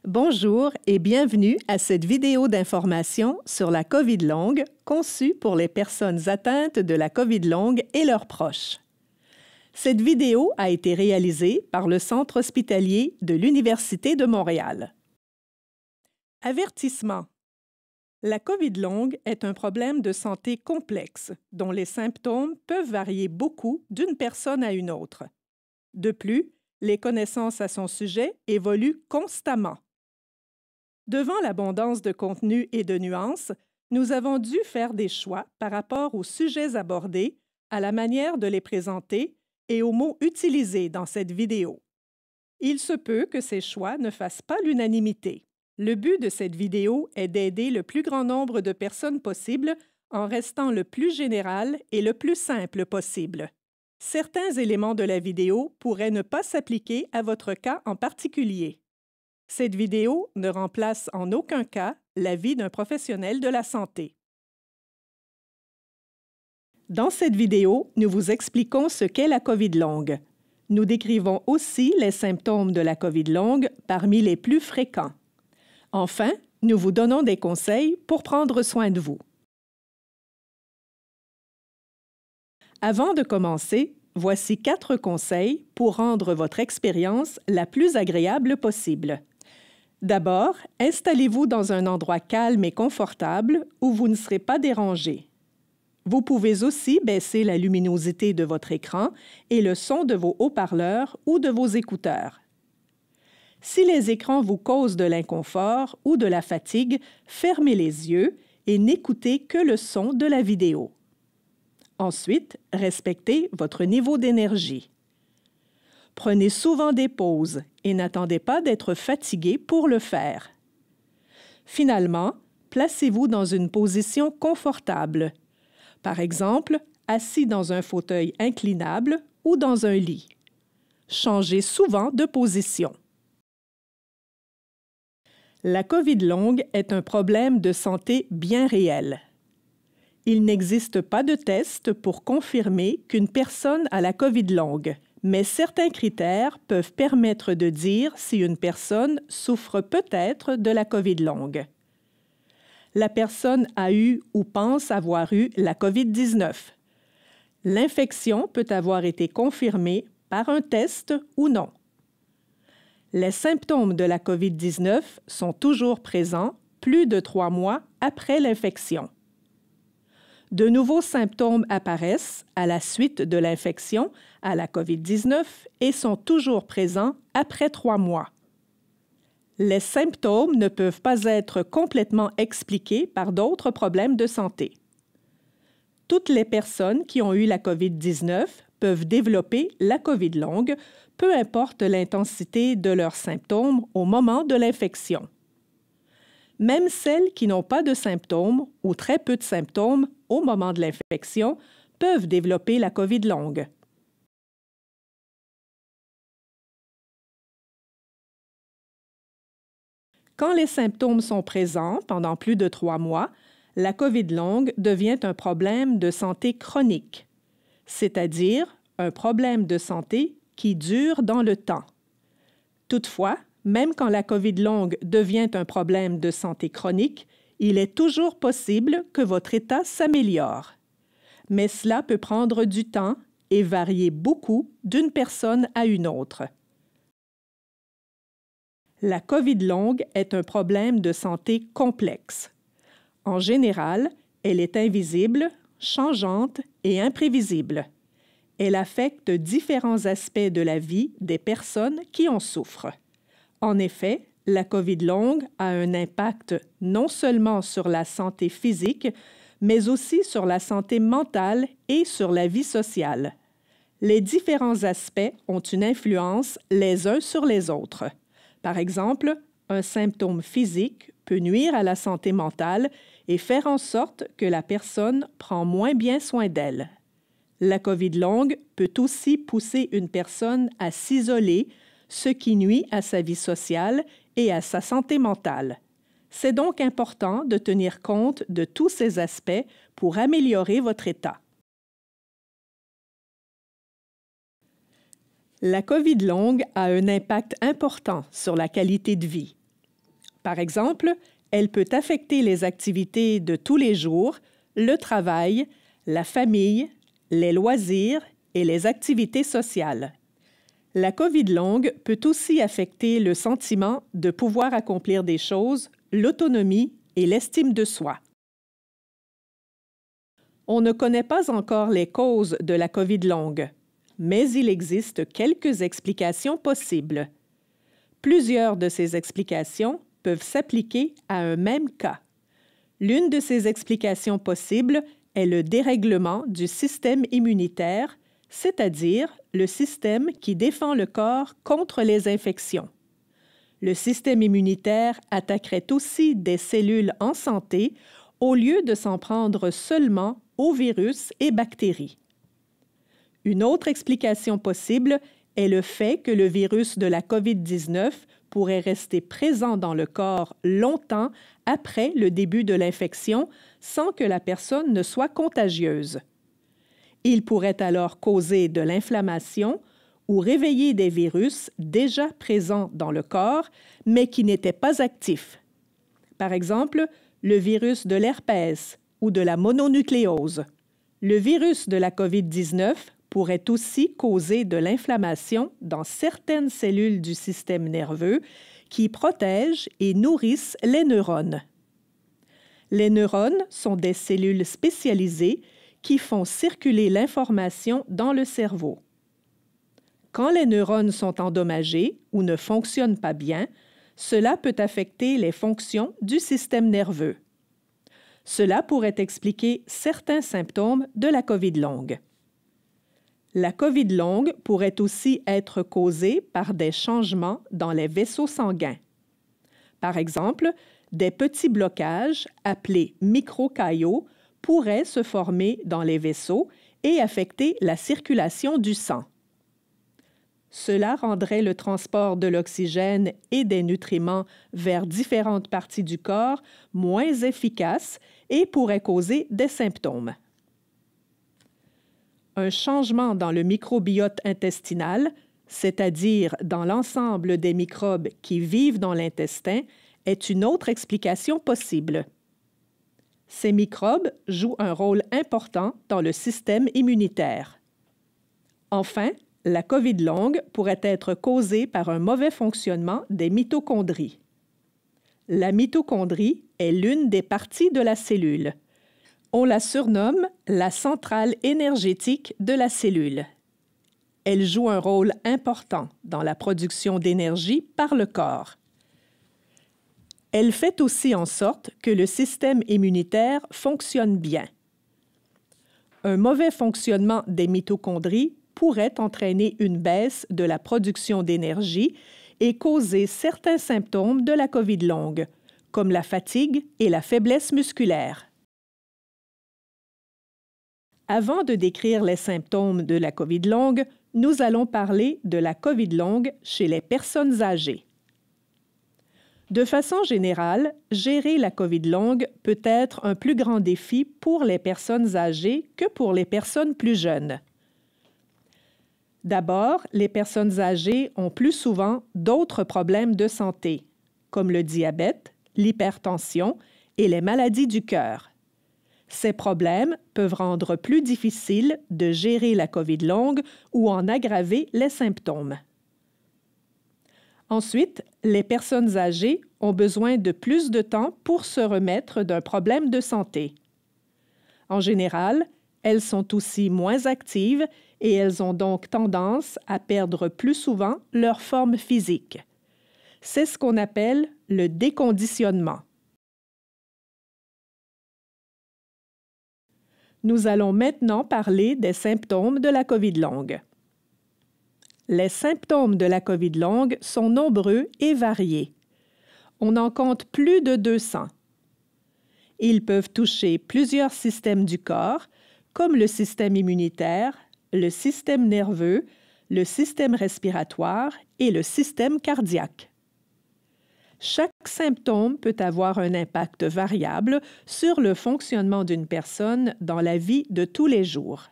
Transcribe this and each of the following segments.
Bonjour et bienvenue à cette vidéo d'information sur la COVID longue conçue pour les personnes atteintes de la COVID longue et leurs proches. Cette vidéo a été réalisée par le Centre hospitalier de l'Université de Montréal. Avertissement. La COVID longue est un problème de santé complexe dont les symptômes peuvent varier beaucoup d'une personne à une autre. De plus, les connaissances à son sujet évoluent constamment. Devant l'abondance de contenu et de nuances, nous avons dû faire des choix par rapport aux sujets abordés, à la manière de les présenter et aux mots utilisés dans cette vidéo. Il se peut que ces choix ne fassent pas l'unanimité. Le but de cette vidéo est d'aider le plus grand nombre de personnes possible en restant le plus général et le plus simple possible. Certains éléments de la vidéo pourraient ne pas s'appliquer à votre cas en particulier. Cette vidéo ne remplace en aucun cas l'avis d'un professionnel de la santé. Dans cette vidéo, nous vous expliquons ce qu'est la COVID longue. Nous décrivons aussi les symptômes de la COVID longue parmi les plus fréquents. Enfin, nous vous donnons des conseils pour prendre soin de vous. Avant de commencer, voici 4 conseils pour rendre votre expérience la plus agréable possible. D'abord, installez-vous dans un endroit calme et confortable où vous ne serez pas dérangé. Vous pouvez aussi baisser la luminosité de votre écran et le son de vos haut-parleurs ou de vos écouteurs. Si les écrans vous causent de l'inconfort ou de la fatigue, fermez les yeux et n'écoutez que le son de la vidéo. Ensuite, respectez votre niveau d'énergie. Prenez souvent des pauses et n'attendez pas d'être fatigué pour le faire. Finalement, placez-vous dans une position confortable. Par exemple, assis dans un fauteuil inclinable ou dans un lit. Changez souvent de position. La COVID longue est un problème de santé bien réel. Il n'existe pas de test pour confirmer qu'une personne a la COVID longue, mais certains critères peuvent permettre de dire si une personne souffre peut-être de la COVID longue. La personne a eu ou pense avoir eu la COVID-19. L'infection peut avoir été confirmée par un test ou non. Les symptômes de la COVID-19 sont toujours présents plus de 3 mois après l'infection. De nouveaux symptômes apparaissent à la suite de l'infection à la COVID-19 et sont toujours présents après 3 mois. Les symptômes ne peuvent pas être complètement expliqués par d'autres problèmes de santé. Toutes les personnes qui ont eu la COVID-19 peuvent développer la COVID longue, peu importe l'intensité de leurs symptômes au moment de l'infection. Même celles qui n'ont pas de symptômes ou très peu de symptômes au moment de l'infection peuvent développer la COVID longue. Quand les symptômes sont présents pendant plus de 3 mois, la COVID longue devient un problème de santé chronique, c'est-à-dire un problème de santé qui dure dans le temps. Toutefois, même quand la COVID longue devient un problème de santé chronique, il est toujours possible que votre état s'améliore. Mais cela peut prendre du temps et varier beaucoup d'une personne à une autre. La COVID longue est un problème de santé complexe. En général, elle est invisible, changeante et imprévisible. Elle affecte différents aspects de la vie des personnes qui en souffrent. En effet, la COVID longue a un impact non seulement sur la santé physique, mais aussi sur la santé mentale et sur la vie sociale. Les différents aspects ont une influence les uns sur les autres. Par exemple, un symptôme physique peut nuire à la santé mentale et faire en sorte que la personne prend moins bien soin d'elle. La COVID longue peut aussi pousser une personne à s'isoler, ce qui nuit à sa vie sociale et à sa santé mentale. C'est donc important de tenir compte de tous ces aspects pour améliorer votre état. La COVID longue a un impact important sur la qualité de vie. Par exemple, elle peut affecter les activités de tous les jours, le travail, la famille, les loisirs et les activités sociales. La COVID longue peut aussi affecter le sentiment de pouvoir accomplir des choses, l'autonomie et l'estime de soi. On ne connaît pas encore les causes de la COVID longue, mais il existe quelques explications possibles. Plusieurs de ces explications peuvent s'appliquer à un même cas. L'une de ces explications possibles est le dérèglement du système immunitaire, c'est-à-dire le système qui défend le corps contre les infections. Le système immunitaire attaquerait aussi des cellules en santé au lieu de s'en prendre seulement aux virus et bactéries. Une autre explication possible est le fait que le virus de la COVID-19 pourrait rester présent dans le corps longtemps après le début de l'infection sans que la personne ne soit contagieuse. Il pourrait alors causer de l'inflammation ou réveiller des virus déjà présents dans le corps, mais qui n'étaient pas actifs. Par exemple, le virus de l'herpès ou de la mononucléose. Le virus de la COVID-19 pourrait aussi causer de l'inflammation dans certaines cellules du système nerveux qui protègent et nourrissent les neurones. Les neurones sont des cellules spécialisées qui font circuler l'information dans le cerveau. Quand les neurones sont endommagés ou ne fonctionnent pas bien, cela peut affecter les fonctions du système nerveux. Cela pourrait expliquer certains symptômes de la COVID longue. La COVID longue pourrait aussi être causée par des changements dans les vaisseaux sanguins. Par exemple, des petits blocages, appelés microcaillots, pourraient se former dans les vaisseaux et affecter la circulation du sang. Cela rendrait le transport de l'oxygène et des nutriments vers différentes parties du corps moins efficace et pourrait causer des symptômes. Un changement dans le microbiote intestinal, c'est-à-dire dans l'ensemble des microbes qui vivent dans l'intestin, est une autre explication possible. Ces microbes jouent un rôle important dans le système immunitaire. Enfin, la COVID longue pourrait être causée par un mauvais fonctionnement des mitochondries. La mitochondrie est l'une des parties de la cellule. On la surnomme la centrale énergétique de la cellule. Elle joue un rôle important dans la production d'énergie par le corps. Elle fait aussi en sorte que le système immunitaire fonctionne bien. Un mauvais fonctionnement des mitochondries pourrait entraîner une baisse de la production d'énergie et causer certains symptômes de la COVID longue, comme la fatigue et la faiblesse musculaire. Avant de décrire les symptômes de la COVID longue, nous allons parler de la COVID longue chez les personnes âgées. De façon générale, gérer la COVID longue peut être un plus grand défi pour les personnes âgées que pour les personnes plus jeunes. D'abord, les personnes âgées ont plus souvent d'autres problèmes de santé, comme le diabète, l'hypertension et les maladies du cœur. Ces problèmes peuvent rendre plus difficile de gérer la COVID longue ou en aggraver les symptômes. Ensuite, les personnes âgées ont besoin de plus de temps pour se remettre d'un problème de santé. En général, elles sont aussi moins actives et elles ont donc tendance à perdre plus souvent leur forme physique. C'est ce qu'on appelle le déconditionnement. Nous allons maintenant parler des symptômes de la COVID longue. Les symptômes de la COVID longue sont nombreux et variés. On en compte plus de 200. Ils peuvent toucher plusieurs systèmes du corps, comme le système immunitaire, le système nerveux, le système respiratoire et le système cardiaque. Chaque symptôme peut avoir un impact variable sur le fonctionnement d'une personne dans la vie de tous les jours.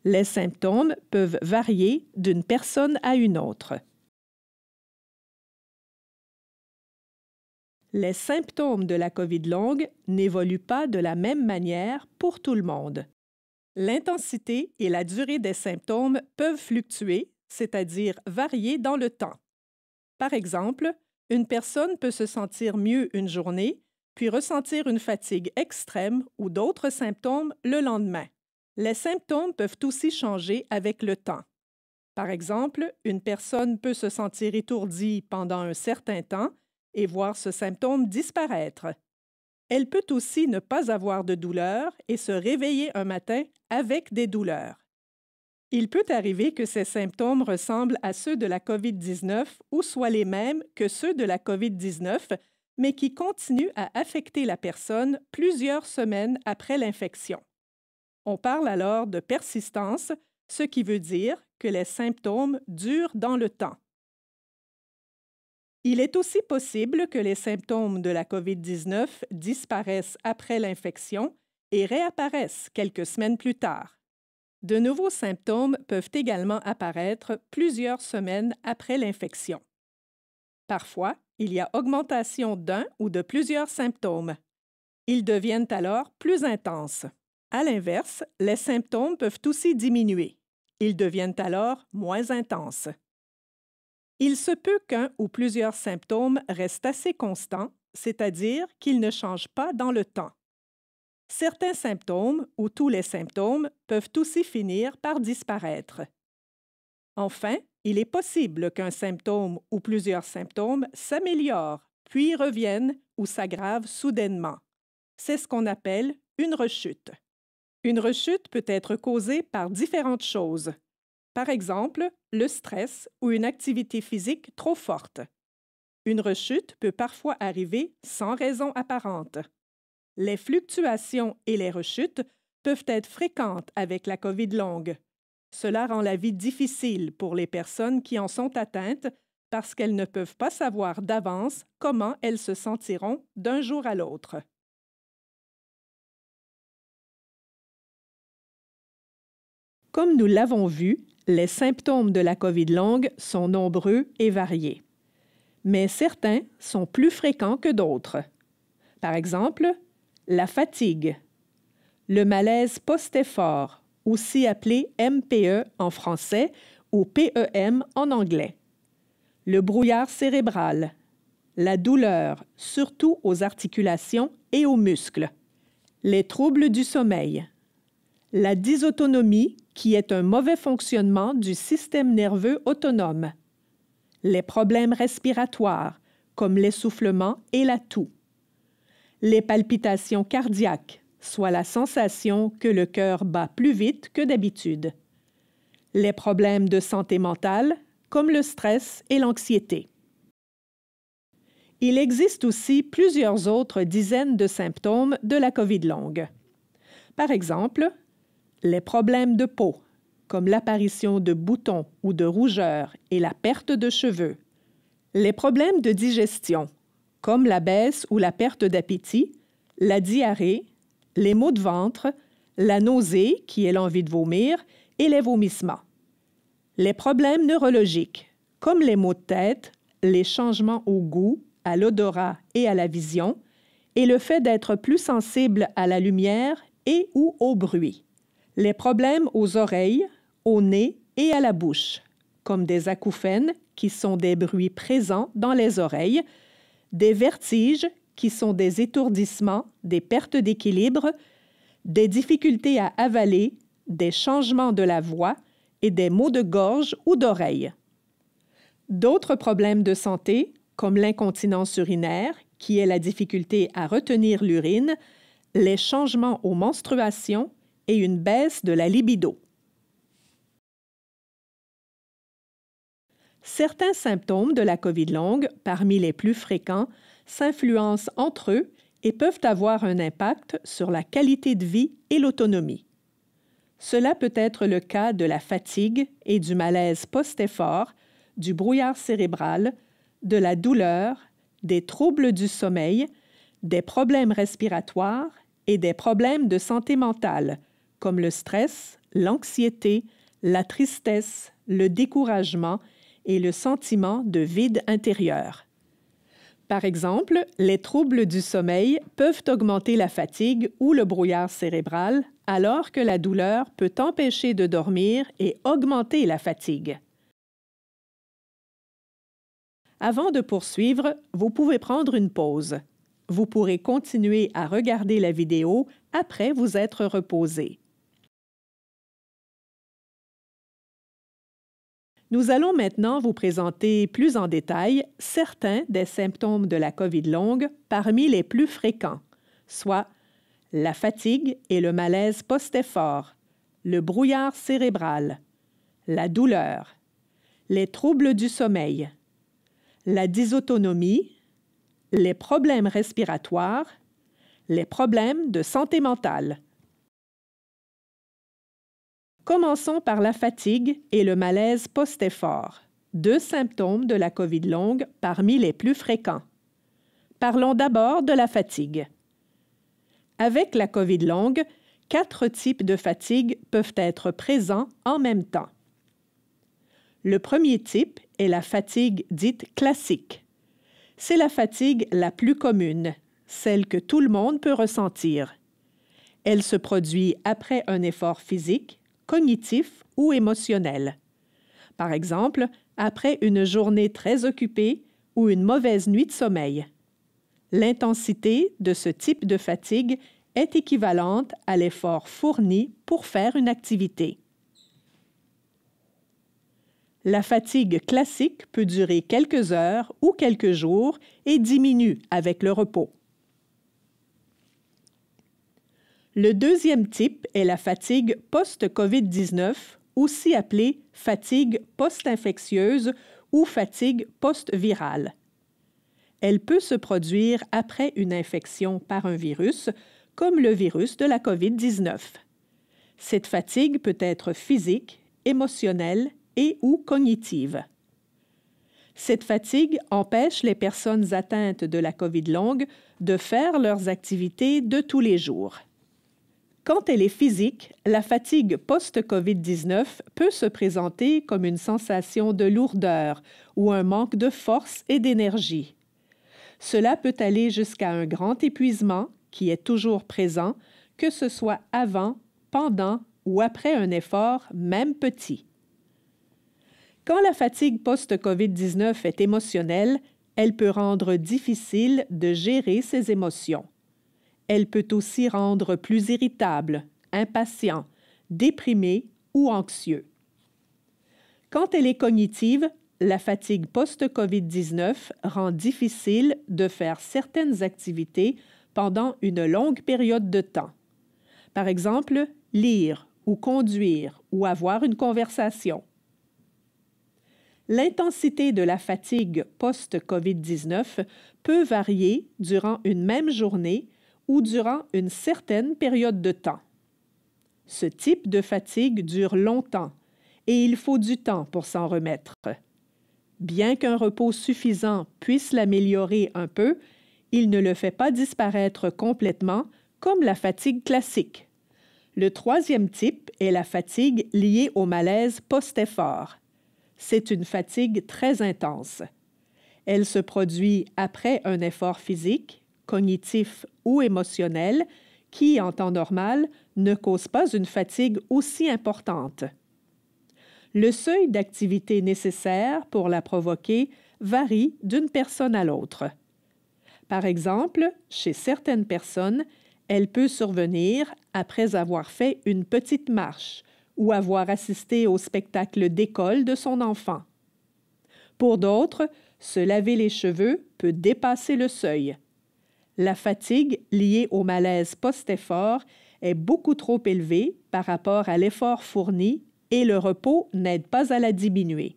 Les symptômes peuvent varier d'une personne à une autre. Les symptômes de la COVID longue n'évoluent pas de la même manière pour tout le monde. L'intensité et la durée des symptômes peuvent fluctuer, c'est-à-dire varier dans le temps. Par exemple, une personne peut se sentir mieux une journée, puis ressentir une fatigue extrême ou d'autres symptômes le lendemain. Les symptômes peuvent aussi changer avec le temps. Par exemple, une personne peut se sentir étourdie pendant un certain temps et voir ce symptôme disparaître. Elle peut aussi ne pas avoir de douleur et se réveiller un matin avec des douleurs. Il peut arriver que ces symptômes ressemblent à ceux de la COVID-19 ou soient les mêmes que ceux de la COVID-19, mais qui continuent à affecter la personne plusieurs semaines après l'infection. On parle alors de persistance, ce qui veut dire que les symptômes durent dans le temps. Il est aussi possible que les symptômes de la COVID-19 disparaissent après l'infection et réapparaissent quelques semaines plus tard. De nouveaux symptômes peuvent également apparaître plusieurs semaines après l'infection. Parfois, il y a augmentation d'un ou de plusieurs symptômes. Ils deviennent alors plus intenses. À l'inverse, les symptômes peuvent aussi diminuer. Ils deviennent alors moins intenses. Il se peut qu'un ou plusieurs symptômes restent assez constants, c'est-à-dire qu'ils ne changent pas dans le temps. Certains symptômes ou tous les symptômes peuvent aussi finir par disparaître. Enfin, il est possible qu'un symptôme ou plusieurs symptômes s'améliorent, puis reviennent ou s'aggravent soudainement. C'est ce qu'on appelle une rechute. Une rechute peut être causée par différentes choses. Par exemple, le stress ou une activité physique trop forte. Une rechute peut parfois arriver sans raison apparente. Les fluctuations et les rechutes peuvent être fréquentes avec la COVID longue. Cela rend la vie difficile pour les personnes qui en sont atteintes parce qu'elles ne peuvent pas savoir d'avance comment elles se sentiront d'un jour à l'autre. Comme nous l'avons vu, les symptômes de la COVID longue sont nombreux et variés. Mais certains sont plus fréquents que d'autres. Par exemple, la fatigue, le malaise post-effort, aussi appelé MPE en français ou PEM en anglais, le brouillard cérébral, la douleur, surtout aux articulations et aux muscles, les troubles du sommeil, la dysautonomie, qui est un mauvais fonctionnement du système nerveux autonome, les problèmes respiratoires, comme l'essoufflement et la toux, les palpitations cardiaques, soit la sensation que le cœur bat plus vite que d'habitude, les problèmes de santé mentale, comme le stress et l'anxiété. Il existe aussi plusieurs autres dizaines de symptômes de la COVID longue. Par exemple, les problèmes de peau, comme l'apparition de boutons ou de rougeurs et la perte de cheveux. Les problèmes de digestion, comme la baisse ou la perte d'appétit, la diarrhée, les maux de ventre, la nausée, qui est l'envie de vomir, et les vomissements. Les problèmes neurologiques, comme les maux de tête, les changements au goût, à l'odorat et à la vision, et le fait d'être plus sensible à la lumière et ou au bruit. Les problèmes aux oreilles, au nez et à la bouche, comme des acouphènes, qui sont des bruits présents dans les oreilles, des vertiges, qui sont des étourdissements, des pertes d'équilibre, des difficultés à avaler, des changements de la voix et des maux de gorge ou d'oreille. D'autres problèmes de santé, comme l'incontinence urinaire, qui est la difficulté à retenir l'urine, les changements aux menstruations et une baisse de la libido. Certains symptômes de la COVID longue, parmi les plus fréquents, s'influencent entre eux et peuvent avoir un impact sur la qualité de vie et l'autonomie. Cela peut être le cas de la fatigue et du malaise post-effort, du brouillard cérébral, de la douleur, des troubles du sommeil, des problèmes respiratoires et des problèmes de santé mentale, comme le stress, l'anxiété, la tristesse, le découragement et le sentiment de vide intérieur. Par exemple, les troubles du sommeil peuvent augmenter la fatigue ou le brouillard cérébral, alors que la douleur peut empêcher de dormir et augmenter la fatigue. Avant de poursuivre, vous pouvez prendre une pause. Vous pourrez continuer à regarder la vidéo après vous être reposé. Nous allons maintenant vous présenter plus en détail certains des symptômes de la COVID longue parmi les plus fréquents, soit la fatigue et le malaise post-effort, le brouillard cérébral, la douleur, les troubles du sommeil, la dysautonomie, les problèmes respiratoires, les problèmes de santé mentale. Commençons par la fatigue et le malaise post-effort, deux symptômes de la COVID longue parmi les plus fréquents. Parlons d'abord de la fatigue. Avec la COVID longue, 4 types de fatigue peuvent être présents en même temps. Le premier type est la fatigue dite classique. C'est la fatigue la plus commune, celle que tout le monde peut ressentir. Elle se produit après un effort physique, cognitif ou émotionnel. Par exemple, après une journée très occupée ou une mauvaise nuit de sommeil. L'intensité de ce type de fatigue est équivalente à l'effort fourni pour faire une activité. La fatigue classique peut durer quelques heures ou quelques jours et diminue avec le repos. Le deuxième type est la fatigue post-COVID-19, aussi appelée fatigue post-infectieuse ou fatigue post-virale. Elle peut se produire après une infection par un virus, comme le virus de la COVID-19. Cette fatigue peut être physique, émotionnelle et ou cognitive. Cette fatigue empêche les personnes atteintes de la COVID longue de faire leurs activités de tous les jours. Quand elle est physique, la fatigue post-COVID-19 peut se présenter comme une sensation de lourdeur ou un manque de force et d'énergie. Cela peut aller jusqu'à un grand épuisement qui est toujours présent, que ce soit avant, pendant ou après un effort, même petit. Quand la fatigue post-COVID-19 est émotionnelle, elle peut rendre difficile de gérer ses émotions. Elle peut aussi rendre plus irritable, impatient, déprimé ou anxieux. Quand elle est cognitive, la fatigue post-COVID-19 rend difficile de faire certaines activités pendant une longue période de temps. Par exemple, lire ou conduire ou avoir une conversation. L'intensité de la fatigue post-COVID-19 peut varier durant une même journée ou durant une certaine période de temps. Ce type de fatigue dure longtemps et il faut du temps pour s'en remettre. Bien qu'un repos suffisant puisse l'améliorer un peu, il ne le fait pas disparaître complètement comme la fatigue classique. Le troisième type est la fatigue liée au malaise post-effort. C'est une fatigue très intense. Elle se produit après un effort physique, cognitif ou émotionnel qui, en temps normal, ne cause pas une fatigue aussi importante. Le seuil d'activité nécessaire pour la provoquer varie d'une personne à l'autre. Par exemple, chez certaines personnes, elle peut survenir après avoir fait une petite marche ou avoir assisté au spectacle d'école de son enfant. Pour d'autres, se laver les cheveux peut dépasser le seuil. La fatigue liée au malaise post-effort est beaucoup trop élevée par rapport à l'effort fourni et le repos n'aide pas à la diminuer.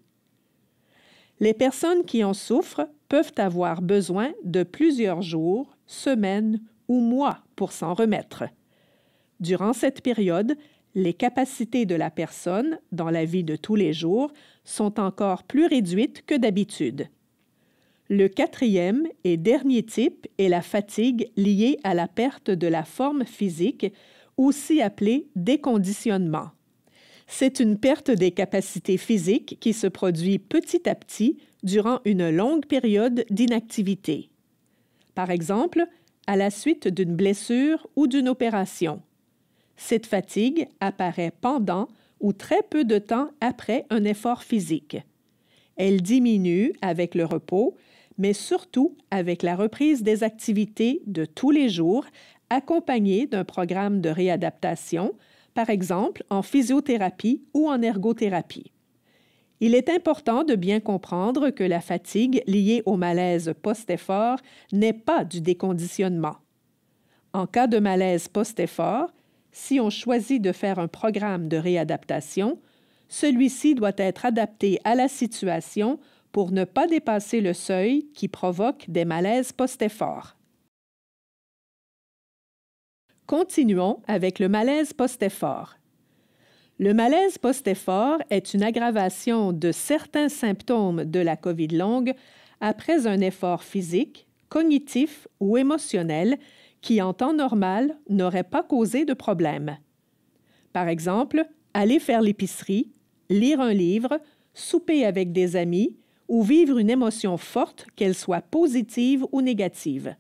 Les personnes qui en souffrent peuvent avoir besoin de plusieurs jours, semaines ou mois pour s'en remettre. Durant cette période, les capacités de la personne dans la vie de tous les jours sont encore plus réduites que d'habitude. Le quatrième et dernier type est la fatigue liée à la perte de la forme physique, aussi appelée déconditionnement. C'est une perte des capacités physiques qui se produit petit à petit durant une longue période d'inactivité. Par exemple, à la suite d'une blessure ou d'une opération. Cette fatigue apparaît pendant ou très peu de temps après un effort physique. Elle diminue avec le repos, mais surtout avec la reprise des activités de tous les jours, accompagnée d'un programme de réadaptation, par exemple en physiothérapie ou en ergothérapie. Il est important de bien comprendre que la fatigue liée au malaise post-effort n'est pas du déconditionnement. En cas de malaise post-effort, si on choisit de faire un programme de réadaptation, celui-ci doit être adapté à la situation pour ne pas dépasser le seuil qui provoque des malaises post-effort. Continuons avec le malaise post-effort. Le malaise post-effort est une aggravation de certains symptômes de la COVID longue après un effort physique, cognitif ou émotionnel qui, en temps normal, n'aurait pas causé de problème. Par exemple, aller faire l'épicerie, lire un livre, souper avec des amis ou vivre une émotion forte, qu'elle soit positive ou négative.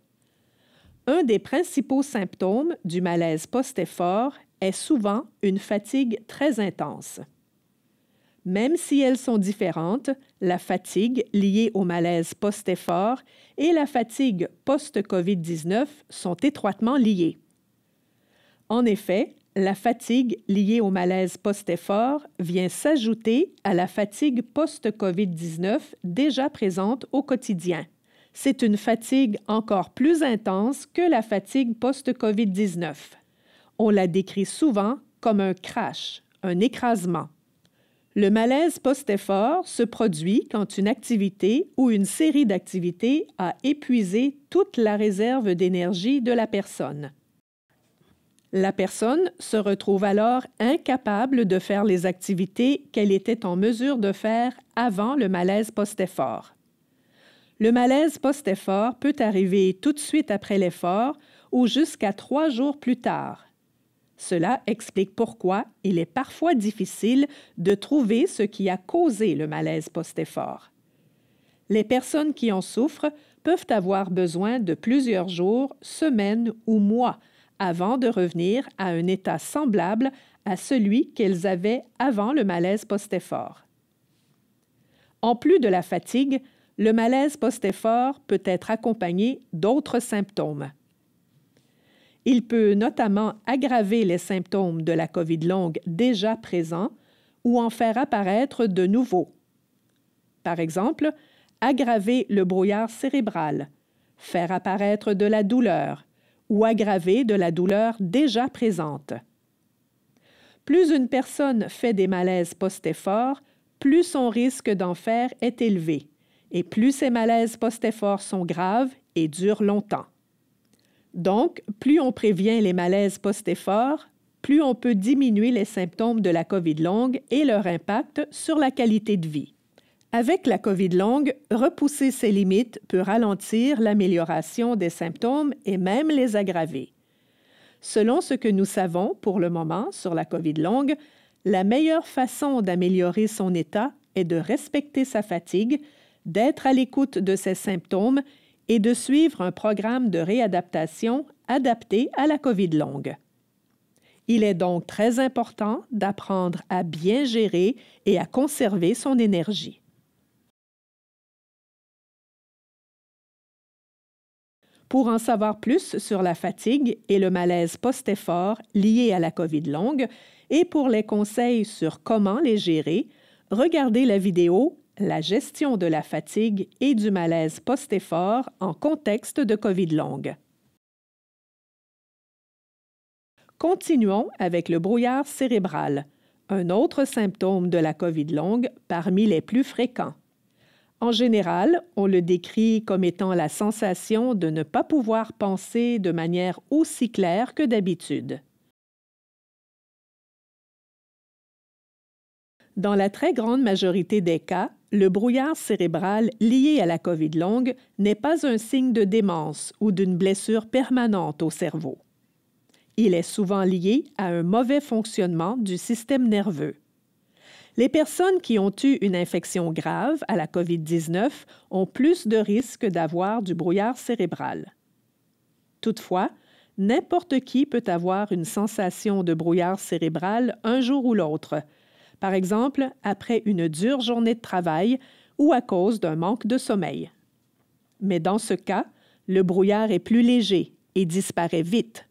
Un des principaux symptômes du malaise post-effort est souvent une fatigue très intense. Même si elles sont différentes, la fatigue liée au malaise post-effort et la fatigue post-COVID-19 sont étroitement liées. En effet, la fatigue liée au malaise post-effort vient s'ajouter à la fatigue post-COVID-19 déjà présente au quotidien. C'est une fatigue encore plus intense que la fatigue post-COVID-19. On la décrit souvent comme un crash, un écrasement. Le malaise post-effort se produit quand une activité ou une série d'activités a épuisé toute la réserve d'énergie de la personne. La personne se retrouve alors incapable de faire les activités qu'elle était en mesure de faire avant le malaise post-effort. Le malaise post-effort peut arriver tout de suite après l'effort ou jusqu'à 3 jours plus tard. Cela explique pourquoi il est parfois difficile de trouver ce qui a causé le malaise post-effort. Les personnes qui en souffrent peuvent avoir besoin de plusieurs jours, semaines ou mois avant de revenir à un état semblable à celui qu'elles avaient avant le malaise post-effort. En plus de la fatigue, le malaise post-effort peut être accompagné d'autres symptômes. Il peut notamment aggraver les symptômes de la COVID longue déjà présents ou en faire apparaître de nouveaux. Par exemple, aggraver le brouillard cérébral, faire apparaître de la douleur ou aggraver de la douleur déjà présente. Plus une personne fait des malaises post-effort, plus son risque d'en faire est élevé et plus ces malaises post-effort sont graves et durent longtemps. Donc, plus on prévient les malaises post-effort, plus on peut diminuer les symptômes de la COVID longue et leur impact sur la qualité de vie. Avec la COVID longue, repousser ses limites peut ralentir l'amélioration des symptômes et même les aggraver. Selon ce que nous savons pour le moment sur la COVID longue, la meilleure façon d'améliorer son état est de respecter sa fatigue, d'être à l'écoute de ses symptômes et de suivre un programme de réadaptation adapté à la COVID longue. Il est donc très important d'apprendre à bien gérer et à conserver son énergie. Pour en savoir plus sur la fatigue et le malaise post-effort liés à la COVID longue et pour les conseils sur comment les gérer, regardez la vidéo « La gestion de la fatigue et du malaise post-effort en contexte de COVID longue ». Continuons avec le brouillard cérébral, un autre symptôme de la COVID longue parmi les plus fréquents. En général, on le décrit comme étant la sensation de ne pas pouvoir penser de manière aussi claire que d'habitude. Dans la très grande majorité des cas, le brouillard cérébral lié à la COVID longue n'est pas un signe de démence ou d'une blessure permanente au cerveau. Il est souvent lié à un mauvais fonctionnement du système nerveux. Les personnes qui ont eu une infection grave à la COVID-19 ont plus de risques d'avoir du brouillard cérébral. Toutefois, n'importe qui peut avoir une sensation de brouillard cérébral un jour ou l'autre, par exemple après une dure journée de travail ou à cause d'un manque de sommeil. Mais dans ce cas, le brouillard est plus léger et disparaît vite.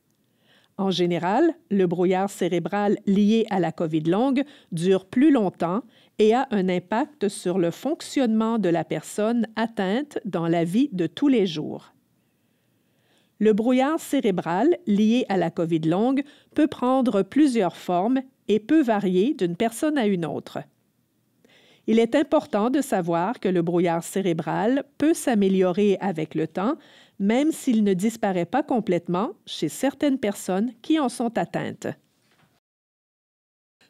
En général, le brouillard cérébral lié à la COVID longue dure plus longtemps et a un impact sur le fonctionnement de la personne atteinte dans la vie de tous les jours. Le brouillard cérébral lié à la COVID longue peut prendre plusieurs formes et peut varier d'une personne à une autre. Il est important de savoir que le brouillard cérébral peut s'améliorer avec le temps, même s'il ne disparaît pas complètement chez certaines personnes qui en sont atteintes.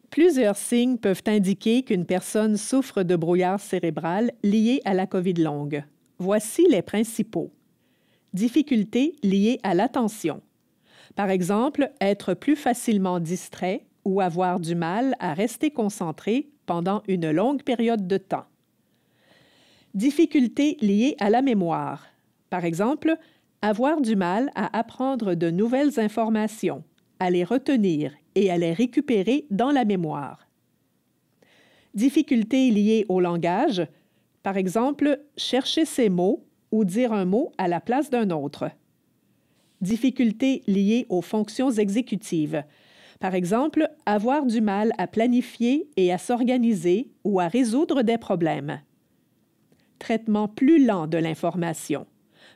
Plusieurs signes peuvent indiquer qu'une personne souffre de brouillard cérébral lié à la COVID longue. Voici les principaux. Difficultés liées à l'attention. Par exemple, être plus facilement distrait ou avoir du mal à rester concentré pendant une longue période de temps. Difficultés liées à la mémoire. Par exemple, avoir du mal à apprendre de nouvelles informations, à les retenir et à les récupérer dans la mémoire. Difficultés liées au langage. Par exemple, chercher ses mots ou dire un mot à la place d'un autre. Difficultés liées aux fonctions exécutives. Par exemple, avoir du mal à planifier et à s'organiser ou à résoudre des problèmes. Traitement plus lent de l'information.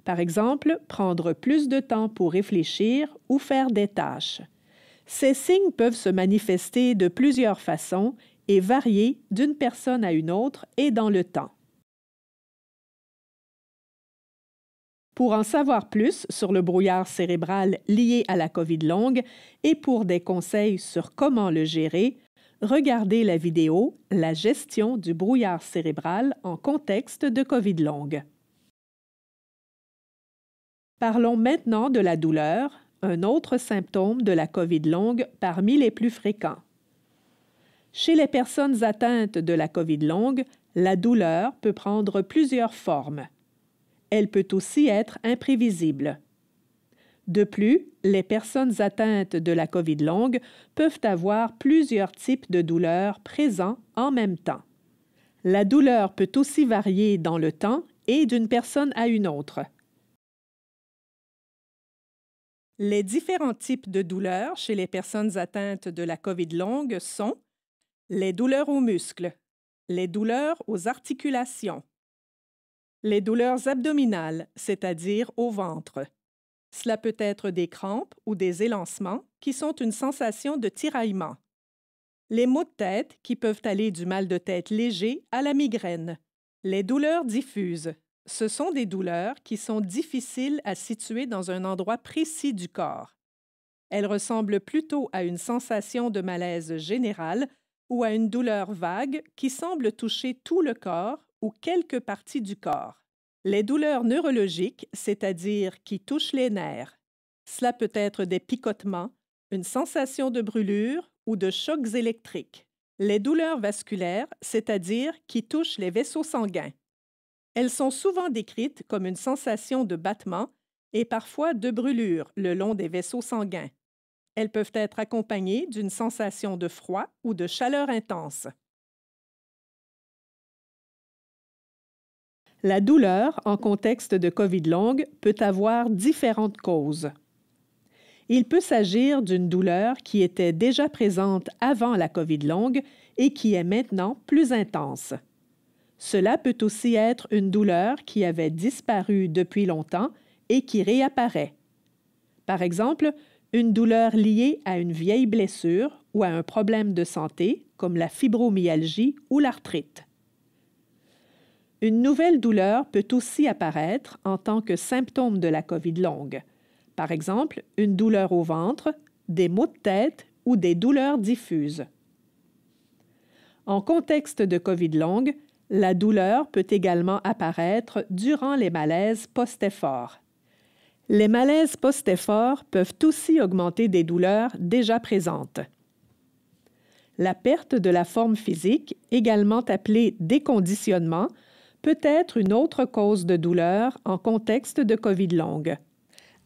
Par exemple, prendre plus de temps pour réfléchir ou faire des tâches. Ces signes peuvent se manifester de plusieurs façons et varier d'une personne à une autre et dans le temps. Pour en savoir plus sur le brouillard cérébral lié à la COVID longue et pour des conseils sur comment le gérer, regardez la vidéo « La gestion du brouillard cérébral en contexte de COVID longue ». Parlons maintenant de la douleur, un autre symptôme de la COVID longue parmi les plus fréquents. Chez les personnes atteintes de la COVID longue, la douleur peut prendre plusieurs formes. Elle peut aussi être imprévisible. De plus, les personnes atteintes de la COVID longue peuvent avoir plusieurs types de douleurs présents en même temps. La douleur peut aussi varier dans le temps et d'une personne à une autre. Les différents types de douleurs chez les personnes atteintes de la COVID longue sont les douleurs aux muscles, les douleurs aux articulations, les douleurs abdominales, c'est-à-dire au ventre. Cela peut être des crampes ou des élancements qui sont une sensation de tiraillement. Les maux de tête qui peuvent aller du mal de tête léger à la migraine. Les douleurs diffuses. Ce sont des douleurs qui sont difficiles à situer dans un endroit précis du corps. Elles ressemblent plutôt à une sensation de malaise général ou à une douleur vague qui semble toucher tout le corps ou quelques parties du corps. Les douleurs neurologiques, c'est-à-dire qui touchent les nerfs. Cela peut être des picotements, une sensation de brûlure ou de chocs électriques. Les douleurs vasculaires, c'est-à-dire qui touchent les vaisseaux sanguins. Elles sont souvent décrites comme une sensation de battement et parfois de brûlure le long des vaisseaux sanguins. Elles peuvent être accompagnées d'une sensation de froid ou de chaleur intense. La douleur en contexte de COVID longue peut avoir différentes causes. Il peut s'agir d'une douleur qui était déjà présente avant la COVID longue et qui est maintenant plus intense. Cela peut aussi être une douleur qui avait disparu depuis longtemps et qui réapparaît. Par exemple, une douleur liée à une vieille blessure ou à un problème de santé comme la fibromyalgie ou l'arthrite. Une nouvelle douleur peut aussi apparaître en tant que symptôme de la COVID longue. Par exemple, une douleur au ventre, des maux de tête ou des douleurs diffuses. En contexte de COVID longue, la douleur peut également apparaître durant les malaises post-effort. Les malaises post-effort peuvent aussi augmenter des douleurs déjà présentes. La perte de la forme physique, également appelée déconditionnement, peut être une autre cause de douleur en contexte de COVID longue.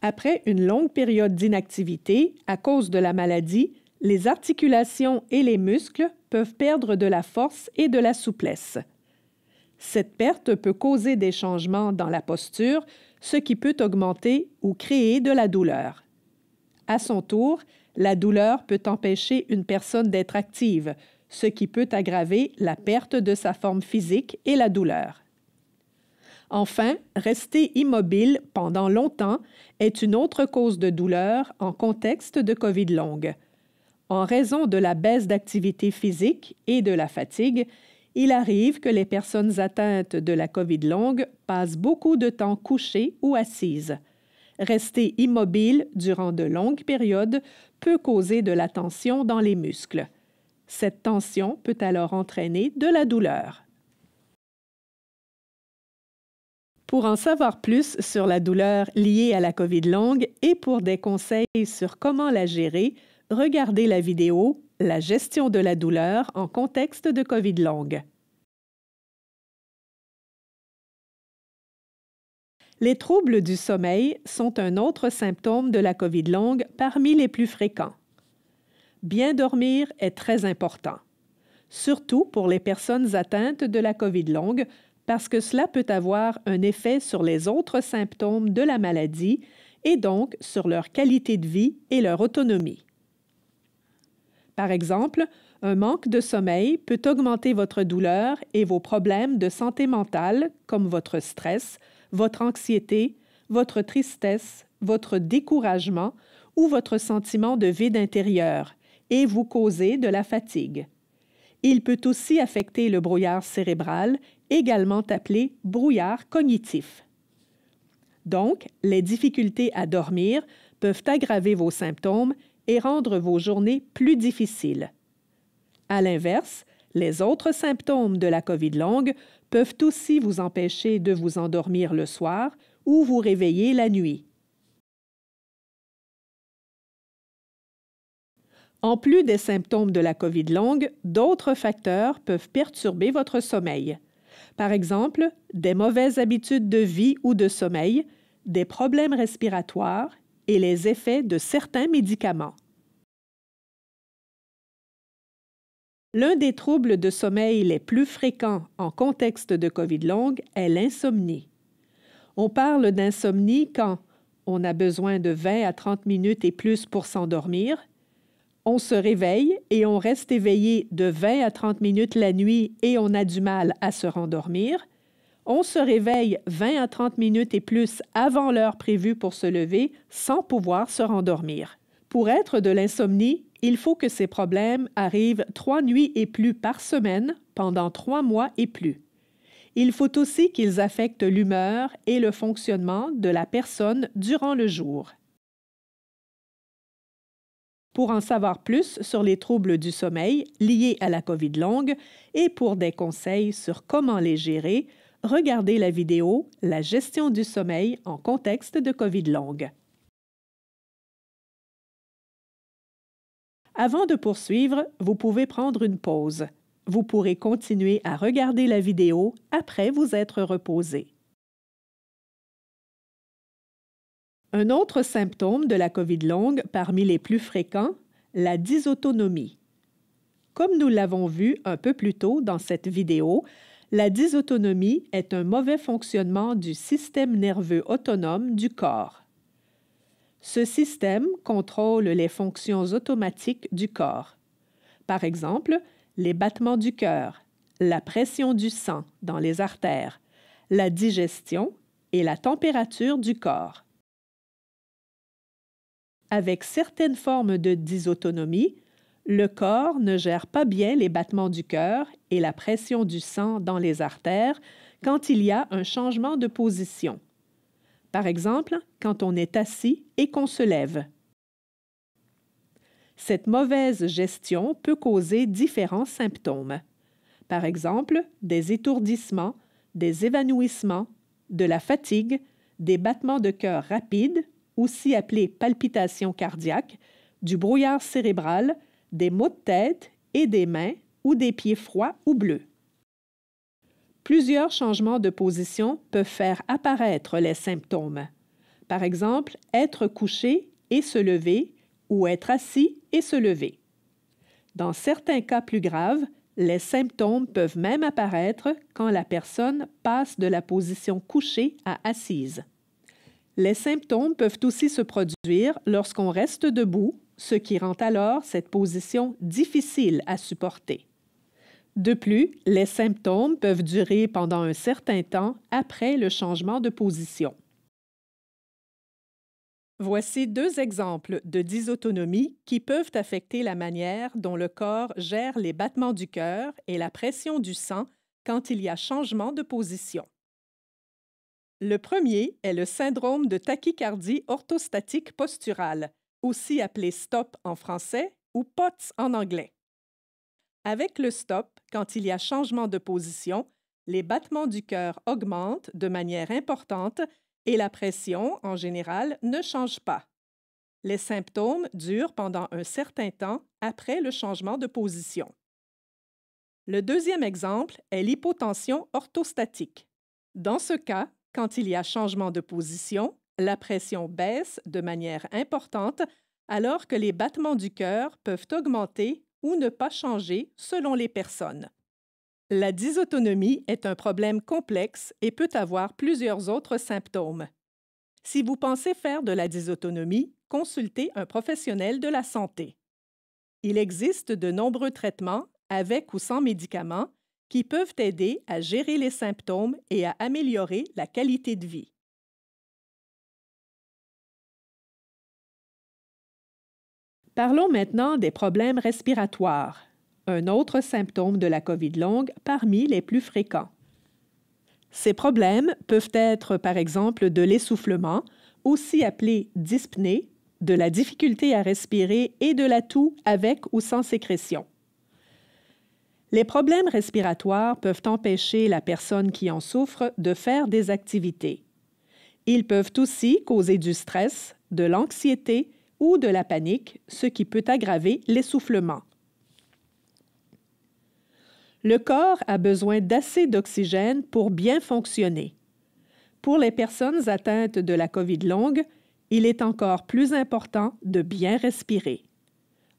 Après une longue période d'inactivité à cause de la maladie, les articulations et les muscles peuvent perdre de la force et de la souplesse. Cette perte peut causer des changements dans la posture, ce qui peut augmenter ou créer de la douleur. À son tour, la douleur peut empêcher une personne d'être active, ce qui peut aggraver la perte de sa forme physique et la douleur. Enfin, rester immobile pendant longtemps est une autre cause de douleur en contexte de COVID longue. En raison de la baisse d'activité physique et de la fatigue, il arrive que les personnes atteintes de la COVID longue passent beaucoup de temps couchées ou assises. Rester immobile durant de longues périodes peut causer de la tension dans les muscles. Cette tension peut alors entraîner de la douleur. Pour en savoir plus sur la douleur liée à la COVID longue et pour des conseils sur comment la gérer, regardez la vidéo « La gestion de la douleur en contexte de COVID longue ». Les troubles du sommeil sont un autre symptôme de la COVID longue parmi les plus fréquents. Bien dormir est très important, surtout pour les personnes atteintes de la COVID longue, parce que cela peut avoir un effet sur les autres symptômes de la maladie et donc sur leur qualité de vie et leur autonomie. Par exemple, un manque de sommeil peut augmenter votre douleur et vos problèmes de santé mentale comme votre stress, votre anxiété, votre tristesse, votre découragement ou votre sentiment de vide intérieur et vous causer de la fatigue. Il peut aussi affecter le brouillard cérébral, également appelé brouillard cognitif. Donc, les difficultés à dormir peuvent aggraver vos symptômes et rendre vos journées plus difficiles. À l'inverse, les autres symptômes de la COVID longue peuvent aussi vous empêcher de vous endormir le soir ou vous réveiller la nuit. En plus des symptômes de la COVID longue, d'autres facteurs peuvent perturber votre sommeil. Par exemple, des mauvaises habitudes de vie ou de sommeil, des problèmes respiratoires et les effets de certains médicaments. L'un des troubles de sommeil les plus fréquents en contexte de COVID longue est l'insomnie. On parle d'insomnie quand on a besoin de 20 à 30 minutes et plus pour s'endormir, on se réveille et on reste éveillé de 20 à 30 minutes la nuit et on a du mal à se rendormir, on se réveille 20 à 30 minutes et plus avant l'heure prévue pour se lever sans pouvoir se rendormir. Pour être de l'insomnie, il faut que ces problèmes arrivent 3 nuits et plus par semaine pendant 3 mois et plus. Il faut aussi qu'ils affectent l'humeur et le fonctionnement de la personne durant le jour. Pour en savoir plus sur les troubles du sommeil liés à la COVID longue et pour des conseils sur comment les gérer, regardez la vidéo « La gestion du sommeil en contexte de COVID longue ». Avant de poursuivre, vous pouvez prendre une pause. Vous pourrez continuer à regarder la vidéo après vous être reposé. Un autre symptôme de la COVID longue parmi les plus fréquents, la dysautonomie. Comme nous l'avons vu un peu plus tôt dans cette vidéo, la dysautonomie est un mauvais fonctionnement du système nerveux autonome du corps. Ce système contrôle les fonctions automatiques du corps. Par exemple, les battements du cœur, la pression du sang dans les artères, la digestion et la température du corps. Avec certaines formes de dysautonomie, le corps ne gère pas bien les battements du cœur et la pression du sang dans les artères quand il y a un changement de position. Par exemple, quand on est assis et qu'on se lève. Cette mauvaise gestion peut causer différents symptômes. Par exemple, des étourdissements, des évanouissements, de la fatigue, des battements de cœur rapides, aussi appelés palpitations cardiaques, du brouillard cérébral, des maux de tête et des mains ou des pieds froids ou bleus. Plusieurs changements de position peuvent faire apparaître les symptômes. par exemple être couché et se lever ou être assis et se lever. Dans certains cas plus graves, les symptômes peuvent même apparaître quand la personne passe de la position couchée à assise. Les symptômes peuvent aussi se produire lorsqu'on reste debout, ce qui rend alors cette position difficile à supporter. De plus, les symptômes peuvent durer pendant un certain temps après le changement de position. Voici 2 exemples de dysautonomie qui peuvent affecter la manière dont le corps gère les battements du cœur et la pression du sang quand il y a changement de position. Le premier est le syndrome de tachycardie orthostatique posturale, aussi appelé STOP en français ou POTS en anglais. Avec le STOP, quand il y a changement de position, les battements du cœur augmentent de manière importante et la pression, en général, ne change pas. Les symptômes durent pendant un certain temps après le changement de position. Le deuxième exemple est l'hypotension orthostatique. Dans ce cas, quand il y a changement de position, la pression baisse de manière importante alors que les battements du cœur peuvent augmenter ou ne pas changer selon les personnes. La dysautonomie est un problème complexe et peut avoir plusieurs autres symptômes. Si vous pensez faire de la dysautonomie, consultez un professionnel de la santé. Il existe de nombreux traitements, avec ou sans médicaments, qui peuvent aider à gérer les symptômes et à améliorer la qualité de vie. Parlons maintenant des problèmes respiratoires, un autre symptôme de la COVID longue parmi les plus fréquents. Ces problèmes peuvent être, par exemple, de l'essoufflement, aussi appelé dyspnée, de la difficulté à respirer et de la toux avec ou sans sécrétion. Les problèmes respiratoires peuvent empêcher la personne qui en souffre de faire des activités. Ils peuvent aussi causer du stress, de l'anxiété ou de la panique, ce qui peut aggraver l'essoufflement. Le corps a besoin d'assez d'oxygène pour bien fonctionner. Pour les personnes atteintes de la COVID longue, il est encore plus important de bien respirer.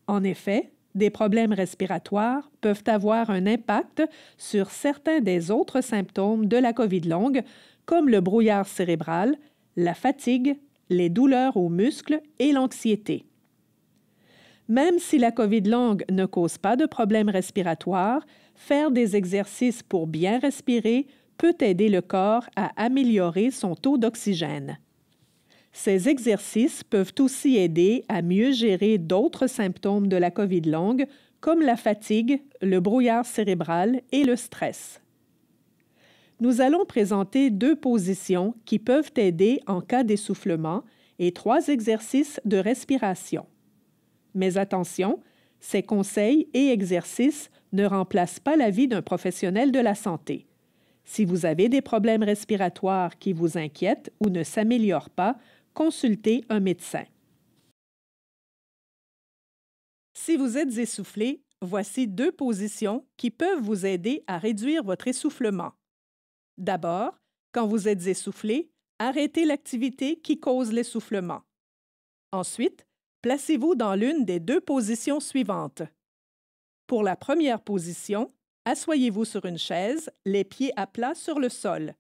En effet, des problèmes respiratoires peuvent avoir un impact sur certains des autres symptômes de la COVID longue, comme le brouillard cérébral, la fatigue, les douleurs aux muscles et l'anxiété. Même si la COVID longue ne cause pas de problèmes respiratoires, faire des exercices pour bien respirer peut aider le corps à améliorer son taux d'oxygène. Ces exercices peuvent aussi aider à mieux gérer d'autres symptômes de la COVID longue, comme la fatigue, le brouillard cérébral et le stress. Nous allons présenter 2 positions qui peuvent aider en cas d'essoufflement et 3 exercices de respiration. Mais attention, ces conseils et exercices ne remplacent pas l'avis d'un professionnel de la santé. Si vous avez des problèmes respiratoires qui vous inquiètent ou ne s'améliorent pas, consultez un médecin. Si vous êtes essoufflé, voici 2 positions qui peuvent vous aider à réduire votre essoufflement. D'abord, quand vous êtes essoufflé, arrêtez l'activité qui cause l'essoufflement. Ensuite, placez-vous dans l'une des 2 positions suivantes. Pour la première position, asseyez-vous sur une chaise, les pieds à plat sur le sol.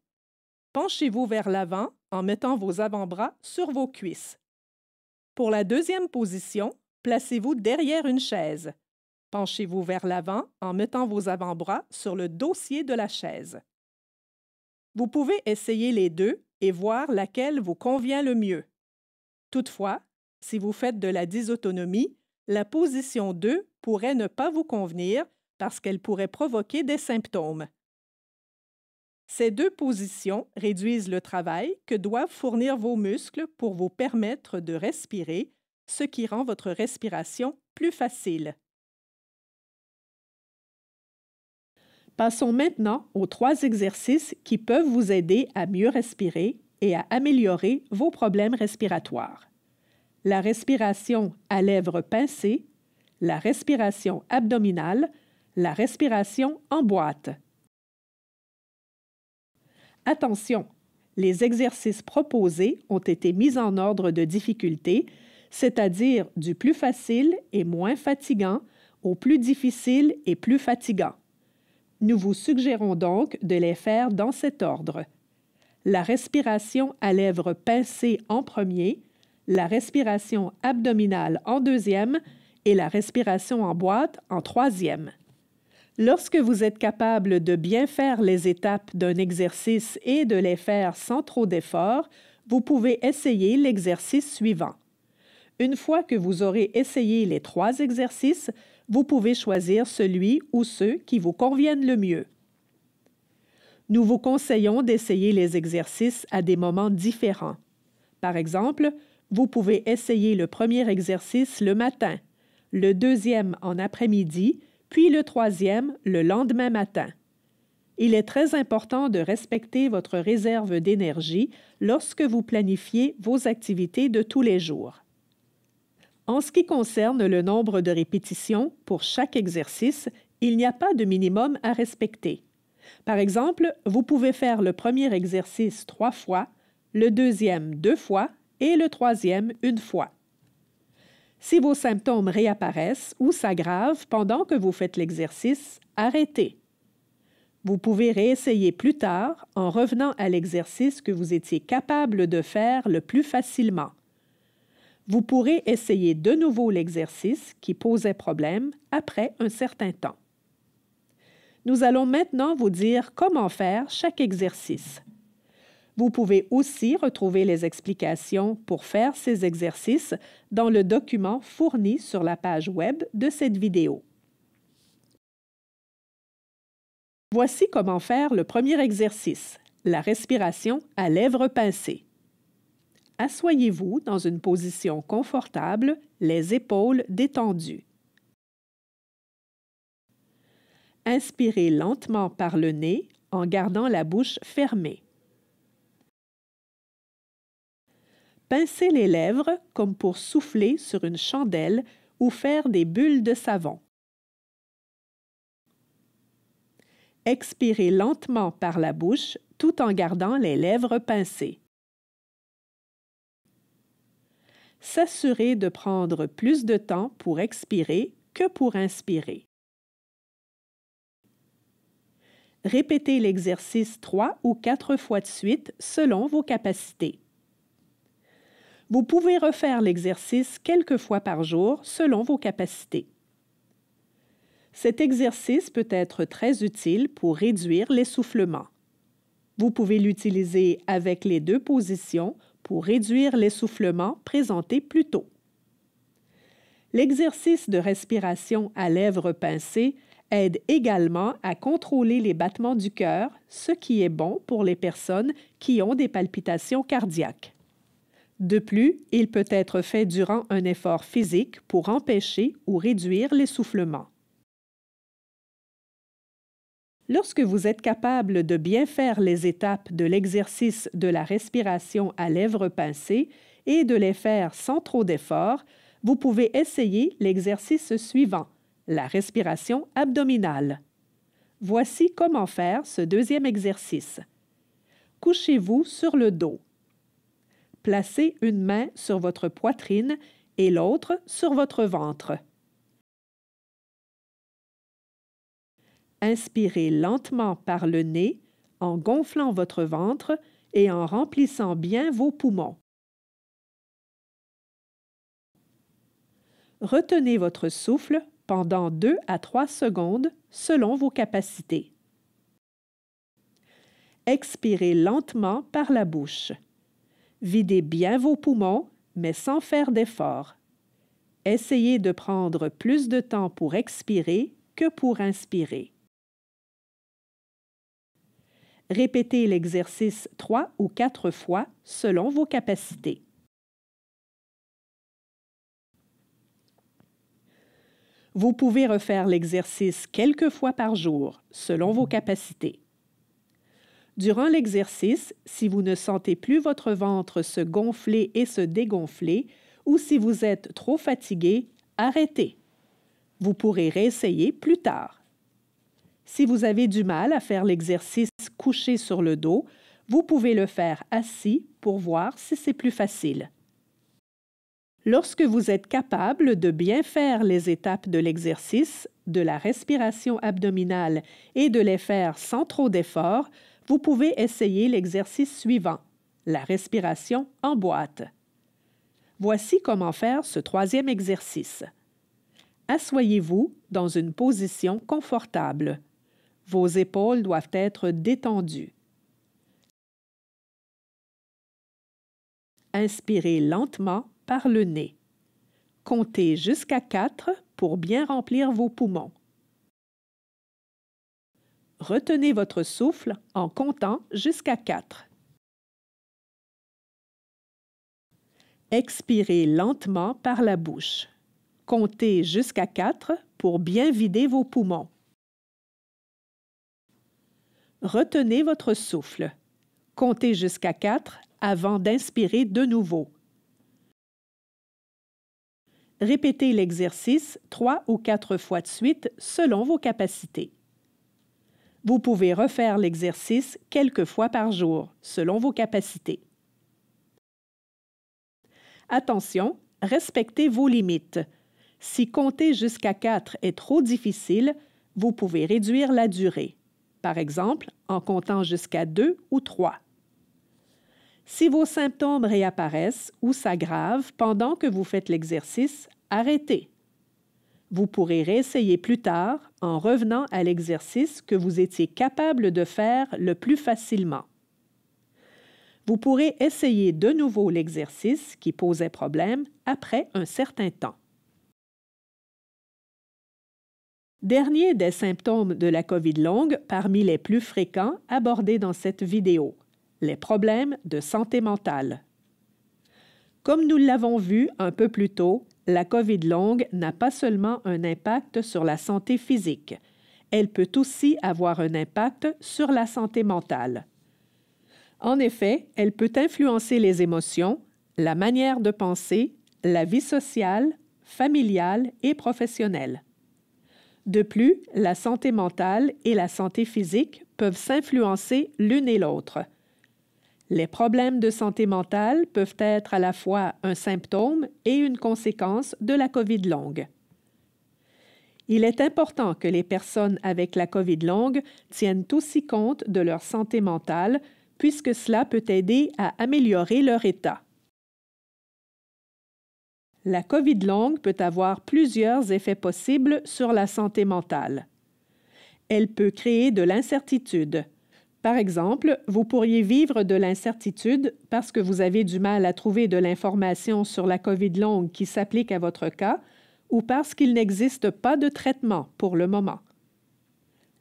Penchez-vous vers l'avant en mettant vos avant-bras sur vos cuisses. Pour la deuxième position, placez-vous derrière une chaise. Penchez-vous vers l'avant en mettant vos avant-bras sur le dossier de la chaise. Vous pouvez essayer les 2 et voir laquelle vous convient le mieux. Toutefois, si vous faites de la dysautonomie, la position 2 pourrait ne pas vous convenir parce qu'elle pourrait provoquer des symptômes. Ces 2 positions réduisent le travail que doivent fournir vos muscles pour vous permettre de respirer, ce qui rend votre respiration plus facile. Passons maintenant aux 3 exercices qui peuvent vous aider à mieux respirer et à améliorer vos problèmes respiratoires. La respiration à lèvres pincées, la respiration abdominale, la respiration en boîte. Attention, les exercices proposés ont été mis en ordre de difficulté, c'est-à-dire du plus facile et moins fatigant au plus difficile et plus fatigant. Nous vous suggérons donc de les faire dans cet ordre. La respiration à lèvres pincées en premier, la respiration abdominale en deuxième et la respiration en boîte en troisième. Lorsque vous êtes capable de bien faire les étapes d'un exercice et de les faire sans trop d'effort, vous pouvez essayer l'exercice suivant. Une fois que vous aurez essayé les 3 exercices, vous pouvez choisir celui ou ceux qui vous conviennent le mieux. Nous vous conseillons d'essayer les exercices à des moments différents. Par exemple, vous pouvez essayer le premier exercice le matin, le deuxième en après-midi, puis le troisième le lendemain matin. Il est très important de respecter votre réserve d'énergie lorsque vous planifiez vos activités de tous les jours. En ce qui concerne le nombre de répétitions pour chaque exercice, il n'y a pas de minimum à respecter. Par exemple, vous pouvez faire le premier exercice 3 fois, le deuxième 2 fois et le troisième 1 fois. Si vos symptômes réapparaissent ou s'aggravent pendant que vous faites l'exercice, arrêtez. Vous pouvez réessayer plus tard en revenant à l'exercice que vous étiez capable de faire le plus facilement. Vous pourrez essayer de nouveau l'exercice qui posait problème après un certain temps. Nous allons maintenant vous dire comment faire chaque exercice. Vous pouvez aussi retrouver les explications pour faire ces exercices dans le document fourni sur la page web de cette vidéo. Voici comment faire le premier exercice, la respiration à lèvres pincées. Asseyez-vous dans une position confortable, les épaules détendues. Inspirez lentement par le nez en gardant la bouche fermée. Pincez les lèvres comme pour souffler sur une chandelle ou faire des bulles de savon. Expirez lentement par la bouche tout en gardant les lèvres pincées. S'assurer de prendre plus de temps pour expirer que pour inspirer. Répétez l'exercice 3 ou 4 fois de suite selon vos capacités. Vous pouvez refaire l'exercice quelques fois par jour selon vos capacités. Cet exercice peut être très utile pour réduire l'essoufflement. Vous pouvez l'utiliser avec les 2 positions pour réduire l'essoufflement présenté plus tôt. L'exercice de respiration à lèvres pincées aide également à contrôler les battements du cœur, ce qui est bon pour les personnes qui ont des palpitations cardiaques. De plus, il peut être fait durant un effort physique pour empêcher ou réduire l'essoufflement. Lorsque vous êtes capable de bien faire les étapes de l'exercice de la respiration à lèvres pincées et de les faire sans trop d'effort, vous pouvez essayer l'exercice suivant, la respiration abdominale. Voici comment faire ce deuxième exercice. Couchez-vous sur le dos. Placez une main sur votre poitrine et l'autre sur votre ventre. Inspirez lentement par le nez en gonflant votre ventre et en remplissant bien vos poumons. Retenez votre souffle pendant 2 à 3 secondes selon vos capacités. Expirez lentement par la bouche. Videz bien vos poumons, mais sans faire d'effort. Essayez de prendre plus de temps pour expirer que pour inspirer. Répétez l'exercice 3 ou 4 fois selon vos capacités. Vous pouvez refaire l'exercice quelques fois par jour selon vos capacités. Durant l'exercice, si vous ne sentez plus votre ventre se gonfler et se dégonfler, ou si vous êtes trop fatigué, arrêtez. Vous pourrez réessayer plus tard. Si vous avez du mal à faire l'exercice couché sur le dos, Vous pouvez le faire assis pour voir si c'est plus facile. Lorsque vous êtes capable de bien faire les étapes de l'exercice, de la respiration abdominale et de les faire sans trop d'effort, vous pouvez essayer l'exercice suivant, la respiration en boîte. Voici comment faire ce troisième exercice. Assoyez-vous dans une position confortable. Vos épaules doivent être détendues. Inspirez lentement par le nez. Comptez jusqu'à 4 pour bien remplir vos poumons. Retenez votre souffle en comptant jusqu'à 4. Expirez lentement par la bouche. Comptez jusqu'à 4 pour bien vider vos poumons. Retenez votre souffle. Comptez jusqu'à 4 avant d'inspirer de nouveau. Répétez l'exercice 3 ou 4 fois de suite selon vos capacités. Vous pouvez refaire l'exercice quelques fois par jour, selon vos capacités. Attention, respectez vos limites. Si compter jusqu'à 4 est trop difficile, vous pouvez réduire la durée, par exemple en comptant jusqu'à 2 ou 3. Si vos symptômes réapparaissent ou s'aggravent pendant que vous faites l'exercice, arrêtez. Vous pourrez réessayer plus tard en revenant à l'exercice que vous étiez capable de faire le plus facilement. Vous pourrez essayer de nouveau l'exercice qui posait problème après un certain temps. Dernier des symptômes de la COVID longue parmi les plus fréquents abordés dans cette vidéo, les problèmes de santé mentale. Comme nous l'avons vu un peu plus tôt, la COVID longue n'a pas seulement un impact sur la santé physique, elle peut aussi avoir un impact sur la santé mentale. En effet, elle peut influencer les émotions, la manière de penser, la vie sociale, familiale et professionnelle. De plus, la santé mentale et la santé physique peuvent s'influencer l'une et l'autre. Les problèmes de santé mentale peuvent être à la fois un symptôme et une conséquence de la COVID longue. Il est important que les personnes avec la COVID longue tiennent aussi compte de leur santé mentale, puisque cela peut aider à améliorer leur état. La COVID longue peut avoir plusieurs effets possibles sur la santé mentale. Elle peut créer de l'incertitude. Par exemple, vous pourriez vivre de l'incertitude parce que vous avez du mal à trouver de l'information sur la COVID longue qui s'applique à votre cas ou parce qu'il n'existe pas de traitement pour le moment.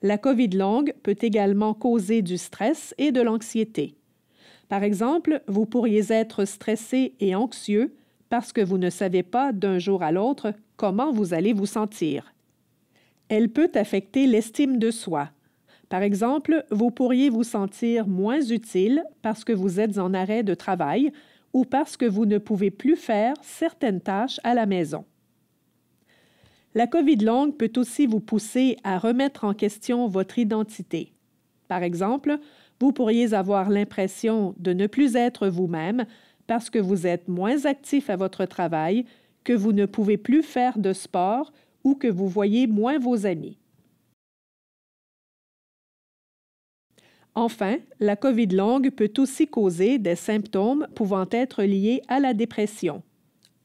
La COVID longue peut également causer du stress et de l'anxiété. Par exemple, vous pourriez être stressé et anxieux parce que vous ne savez pas d'un jour à l'autre comment vous allez vous sentir. Elle peut affecter l'estime de soi. Par exemple, vous pourriez vous sentir moins utile parce que vous êtes en arrêt de travail ou parce que vous ne pouvez plus faire certaines tâches à la maison. La COVID longue peut aussi vous pousser à remettre en question votre identité. Par exemple, vous pourriez avoir l'impression de ne plus être vous-même parce que vous êtes moins actif à votre travail, que vous ne pouvez plus faire de sport ou que vous voyez moins vos amis. Enfin, la COVID longue peut aussi causer des symptômes pouvant être liés à la dépression.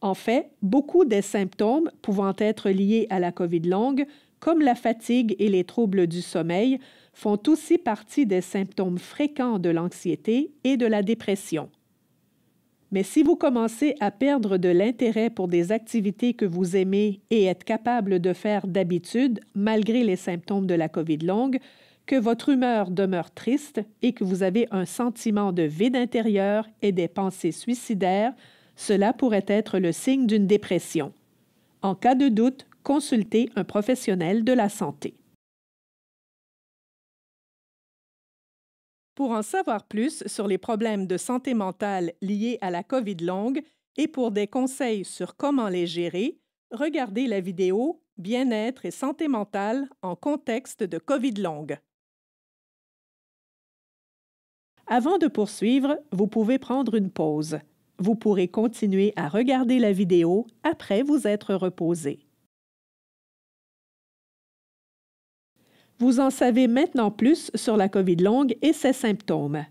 En fait, beaucoup des symptômes pouvant être liés à la COVID longue, comme la fatigue et les troubles du sommeil, font aussi partie des symptômes fréquents de l'anxiété et de la dépression. Mais si vous commencez à perdre de l'intérêt pour des activités que vous aimez et êtes capable de faire d'habitude, malgré les symptômes de la COVID longue, que votre humeur demeure triste et que vous avez un sentiment de vide intérieur et des pensées suicidaires, cela pourrait être le signe d'une dépression. En cas de doute, consultez un professionnel de la santé. Pour en savoir plus sur les problèmes de santé mentale liés à la COVID longue et pour des conseils sur comment les gérer, regardez la vidéo « Bien-être et santé mentale en contexte de COVID longue ». Avant de poursuivre, vous pouvez prendre une pause. Vous pourrez continuer à regarder la vidéo après vous être reposé. Vous en savez maintenant plus sur la COVID longue et ses symptômes.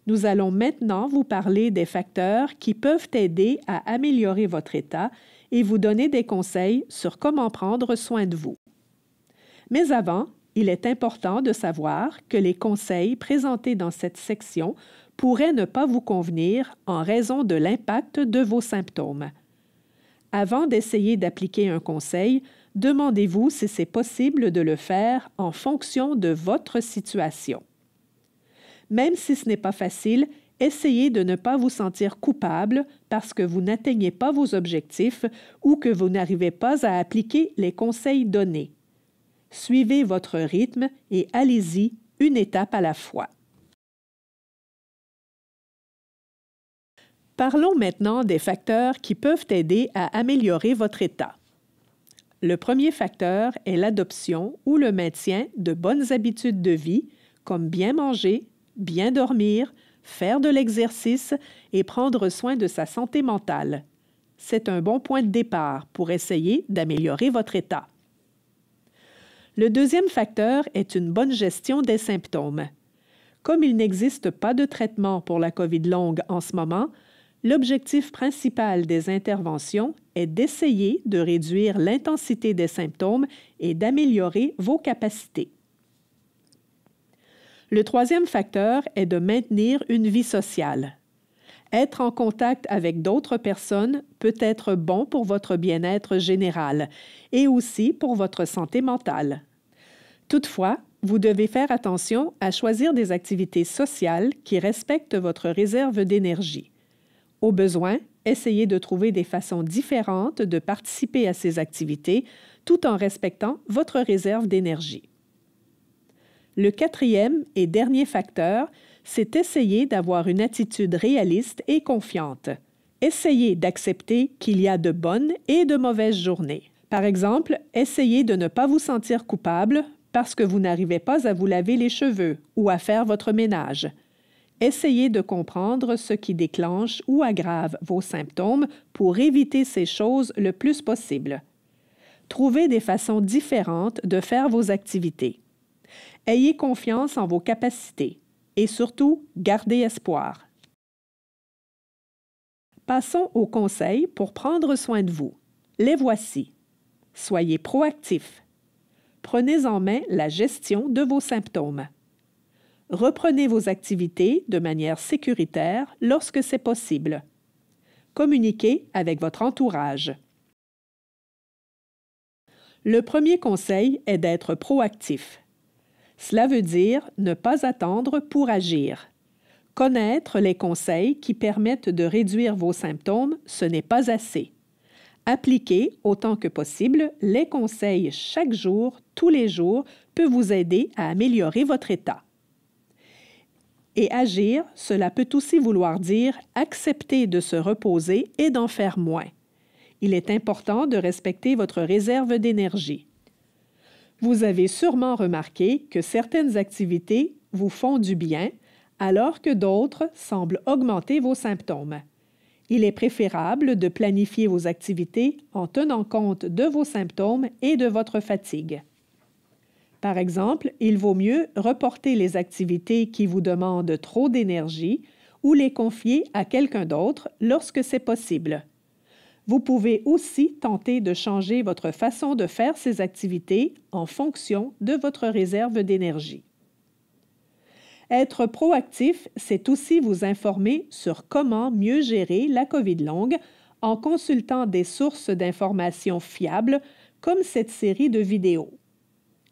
Nous allons maintenant vous parler des facteurs qui peuvent aider à améliorer votre état et vous donner des conseils sur comment prendre soin de vous. Mais avant, il est important de savoir que les conseils présentés dans cette section pourraient ne pas vous convenir en raison de l'impact de vos symptômes. Avant d'essayer d'appliquer un conseil, demandez-vous si c'est possible de le faire en fonction de votre situation. Même si ce n'est pas facile, essayez de ne pas vous sentir coupable parce que vous n'atteignez pas vos objectifs ou que vous n'arrivez pas à appliquer les conseils donnés. Suivez votre rythme et allez-y une étape à la fois. Parlons maintenant des facteurs qui peuvent aider à améliorer votre état. Le premier facteur est l'adoption ou le maintien de bonnes habitudes de vie, comme bien manger, bien dormir, faire de l'exercice et prendre soin de sa santé mentale. C'est un bon point de départ pour essayer d'améliorer votre état. Le deuxième facteur est une bonne gestion des symptômes. Comme il n'existe pas de traitement pour la COVID longue en ce moment, l'objectif principal des interventions est d'essayer de réduire l'intensité des symptômes et d'améliorer vos capacités. Le troisième facteur est de maintenir une vie sociale. Être en contact avec d'autres personnes peut être bon pour votre bien-être général et aussi pour votre santé mentale. Toutefois, vous devez faire attention à choisir des activités sociales qui respectent votre réserve d'énergie. Au besoin, essayez de trouver des façons différentes de participer à ces activités tout en respectant votre réserve d'énergie. Le quatrième et dernier facteur, c'est essayer d'avoir une attitude réaliste et confiante. Essayez d'accepter qu'il y a de bonnes et de mauvaises journées. Par exemple, essayez de ne pas vous sentir coupable parce que vous n'arrivez pas à vous laver les cheveux ou à faire votre ménage. Essayez de comprendre ce qui déclenche ou aggrave vos symptômes pour éviter ces choses le plus possible. Trouvez des façons différentes de faire vos activités. Ayez confiance en vos capacités et surtout, gardez espoir. Passons aux conseils pour prendre soin de vous. Les voici. Soyez proactif. Prenez en main la gestion de vos symptômes. Reprenez vos activités de manière sécuritaire lorsque c'est possible. Communiquez avec votre entourage. Le premier conseil est d'être proactif. Cela veut dire ne pas attendre pour agir. Connaître les conseils qui permettent de réduire vos symptômes, ce n'est pas assez. Appliquer autant que possible les conseils chaque jour, tous les jours, peut vous aider à améliorer votre état. Et agir, cela peut aussi vouloir dire accepter de se reposer et d'en faire moins. Il est important de respecter votre réserve d'énergie. Vous avez sûrement remarqué que certaines activités vous font du bien, alors que d'autres semblent augmenter vos symptômes. Il est préférable de planifier vos activités en tenant compte de vos symptômes et de votre fatigue. Par exemple, il vaut mieux reporter les activités qui vous demandent trop d'énergie ou les confier à quelqu'un d'autre lorsque c'est possible. Vous pouvez aussi tenter de changer votre façon de faire ces activités en fonction de votre réserve d'énergie. Être proactif, c'est aussi vous informer sur comment mieux gérer la COVID longue en consultant des sources d'informations fiables comme cette série de vidéos.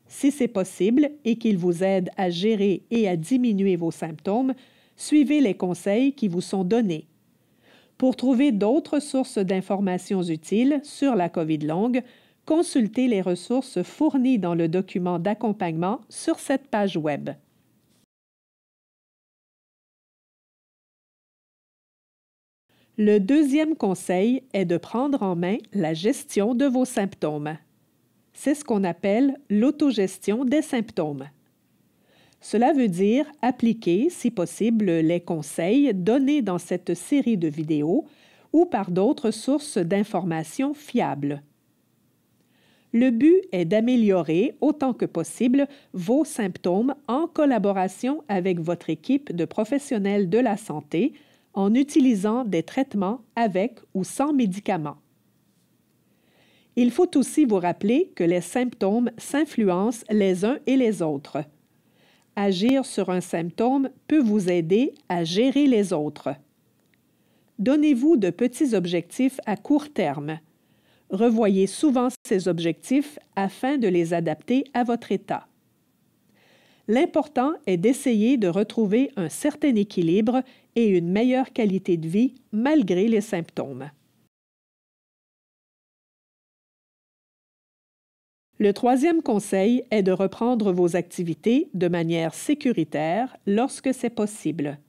Si c'est possible et qu'il vous aide à gérer et à diminuer vos symptômes, suivez les conseils qui vous sont donnés. Pour trouver d'autres sources d'informations utiles sur la COVID longue, consultez les ressources fournies dans le document d'accompagnement sur cette page Web. Le deuxième conseil est de prendre en main la gestion de vos symptômes. C'est ce qu'on appelle l'autogestion des symptômes. Cela veut dire appliquer, si possible, les conseils donnés dans cette série de vidéos ou par d'autres sources d'informations fiables. Le but est d'améliorer autant que possible vos symptômes en collaboration avec votre équipe de professionnels de la santé en utilisant des traitements avec ou sans médicaments. Il faut aussi vous rappeler que les symptômes s'influencent les uns et les autres. Agir sur un symptôme peut vous aider à gérer les autres. Donnez-vous de petits objectifs à court terme. Revoyez souvent ces objectifs afin de les adapter à votre état. L'important est d'essayer de retrouver un certain équilibre et une meilleure qualité de vie malgré les symptômes. Le troisième conseil est de reprendre vos activités de manière sécuritaire lorsque c'est possible.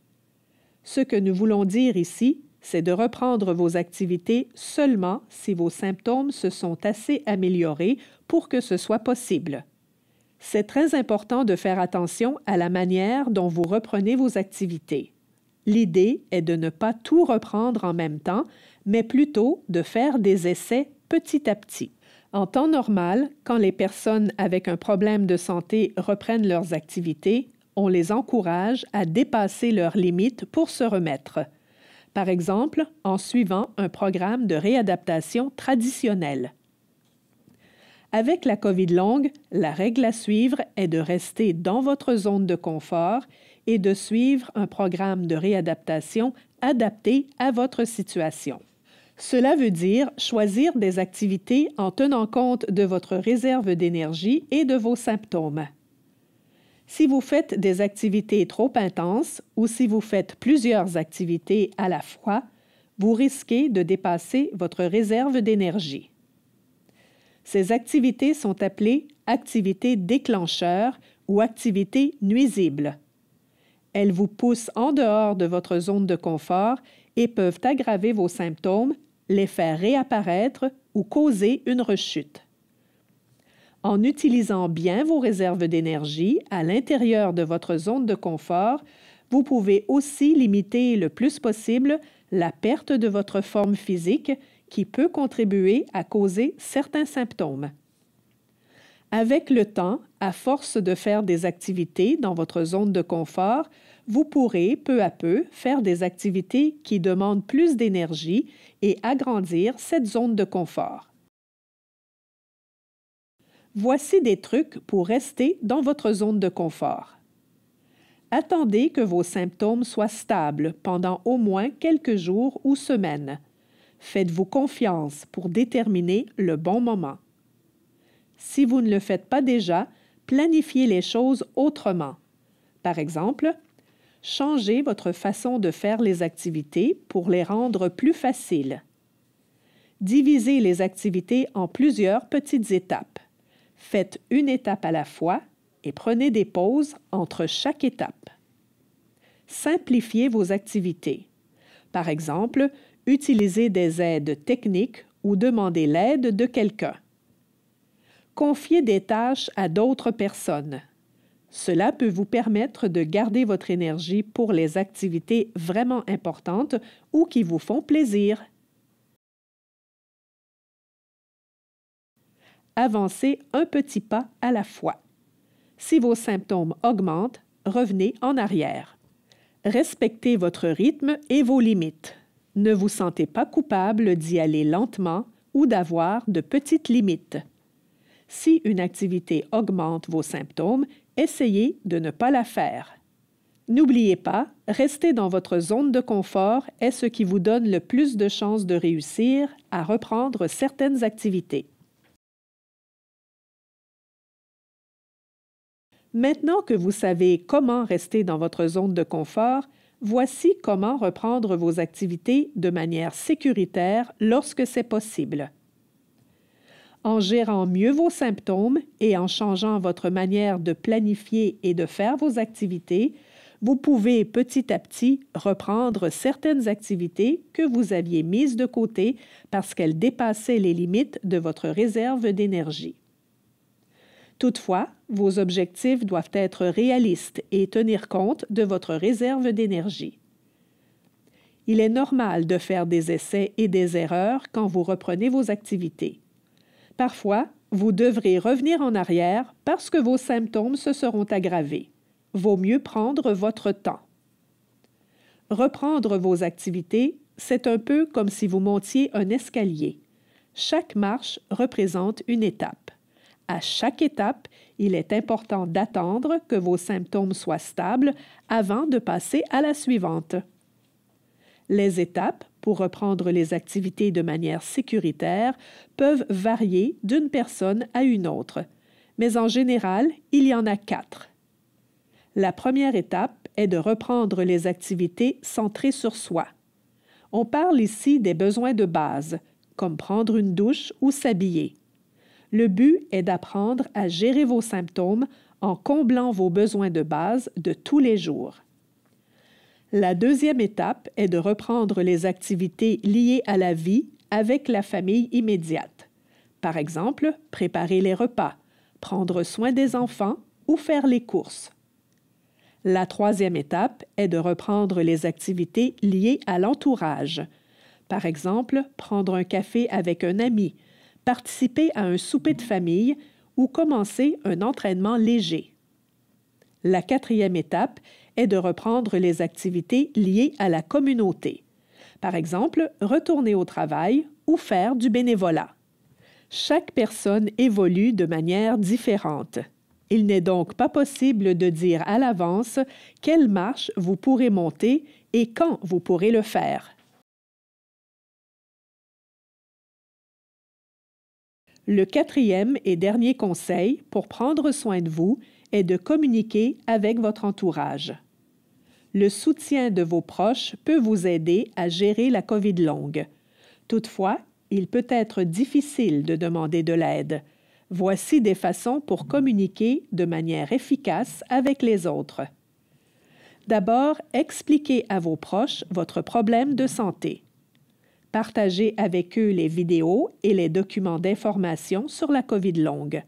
Ce que nous voulons dire ici, c'est de reprendre vos activités seulement si vos symptômes se sont assez améliorés pour que ce soit possible. C'est très important de faire attention à la manière dont vous reprenez vos activités. L'idée est de ne pas tout reprendre en même temps, mais plutôt de faire des essais petit à petit. En temps normal, quand les personnes avec un problème de santé reprennent leurs activités, on les encourage à dépasser leurs limites pour se remettre. Par exemple, en suivant un programme de réadaptation traditionnel. Avec la COVID longue, la règle à suivre est de rester dans votre zone de confort et de suivre un programme de réadaptation adapté à votre situation. Cela veut dire choisir des activités en tenant compte de votre réserve d'énergie et de vos symptômes. Si vous faites des activités trop intenses ou si vous faites plusieurs activités à la fois, vous risquez de dépasser votre réserve d'énergie. Ces activités sont appelées activités déclencheurs ou activités nuisibles. Elles vous poussent en dehors de votre zone de confort et peuvent aggraver vos symptômes, les faire réapparaître ou causer une rechute. En utilisant bien vos réserves d'énergie à l'intérieur de votre zone de confort, vous pouvez aussi limiter le plus possible la perte de votre forme physique qui peut contribuer à causer certains symptômes. Avec le temps, à force de faire des activités dans votre zone de confort, vous pourrez peu à peu faire des activités qui demandent plus d'énergie et agrandir cette zone de confort. Voici des trucs pour rester dans votre zone de confort. Attendez que vos symptômes soient stables pendant au moins quelques jours ou semaines. Faites-vous confiance pour déterminer le bon moment. Si vous ne le faites pas déjà, planifiez les choses autrement. Par exemple, changez votre façon de faire les activités pour les rendre plus faciles. Divisez les activités en plusieurs petites étapes. Faites une étape à la fois et prenez des pauses entre chaque étape. Simplifiez vos activités. Par exemple, utilisez des aides techniques ou demandez l'aide de quelqu'un. Confiez des tâches à d'autres personnes. Cela peut vous permettre de garder votre énergie pour les activités vraiment importantes ou qui vous font plaisir. Avancez un petit pas à la fois. Si vos symptômes augmentent, revenez en arrière. Respectez votre rythme et vos limites. Ne vous sentez pas coupable d'y aller lentement ou d'avoir de petites limites. Si une activité augmente vos symptômes, essayez de ne pas la faire. N'oubliez pas, rester dans votre zone de confort est ce qui vous donne le plus de chances de réussir à reprendre certaines activités. Maintenant que vous savez comment rester dans votre zone de confort, voici comment reprendre vos activités de manière sécuritaire lorsque c'est possible. En gérant mieux vos symptômes et en changeant votre manière de planifier et de faire vos activités, vous pouvez petit à petit reprendre certaines activités que vous aviez mises de côté parce qu'elles dépassaient les limites de votre réserve d'énergie. Toutefois, vos objectifs doivent être réalistes et tenir compte de votre réserve d'énergie. Il est normal de faire des essais et des erreurs quand vous reprenez vos activités. Parfois, vous devrez revenir en arrière parce que vos symptômes se seront aggravés. Vaut mieux prendre votre temps. Reprendre vos activités, c'est un peu comme si vous montiez un escalier. Chaque marche représente une étape. À chaque étape, il est important d'attendre que vos symptômes soient stables avant de passer à la suivante. Les étapes, pour reprendre les activités de manière sécuritaire, peuvent varier d'une personne à une autre, mais en général, il y en a 4. La première étape est de reprendre les activités centrées sur soi. On parle ici des besoins de base, comme prendre une douche ou s'habiller. Le but est d'apprendre à gérer vos symptômes en comblant vos besoins de base de tous les jours. La deuxième étape est de reprendre les activités liées à la vie avec la famille immédiate. Par exemple, préparer les repas, prendre soin des enfants ou faire les courses. La troisième étape est de reprendre les activités liées à l'entourage. Par exemple, prendre un café avec un ami, participer à un souper de famille ou commencer un entraînement léger. La quatrième étape est de reprendre les activités liées à la communauté. Par exemple, retourner au travail ou faire du bénévolat. Chaque personne évolue de manière différente. Il n'est donc pas possible de dire à l'avance quelle marche vous pourrez monter et quand vous pourrez le faire. Le quatrième et dernier conseil pour prendre soin de vous est de communiquer avec votre entourage. Le soutien de vos proches peut vous aider à gérer la COVID longue. Toutefois, il peut être difficile de demander de l'aide. Voici des façons pour communiquer de manière efficace avec les autres. D'abord, expliquez à vos proches votre problème de santé. Partagez avec eux les vidéos et les documents d'information sur la COVID longue.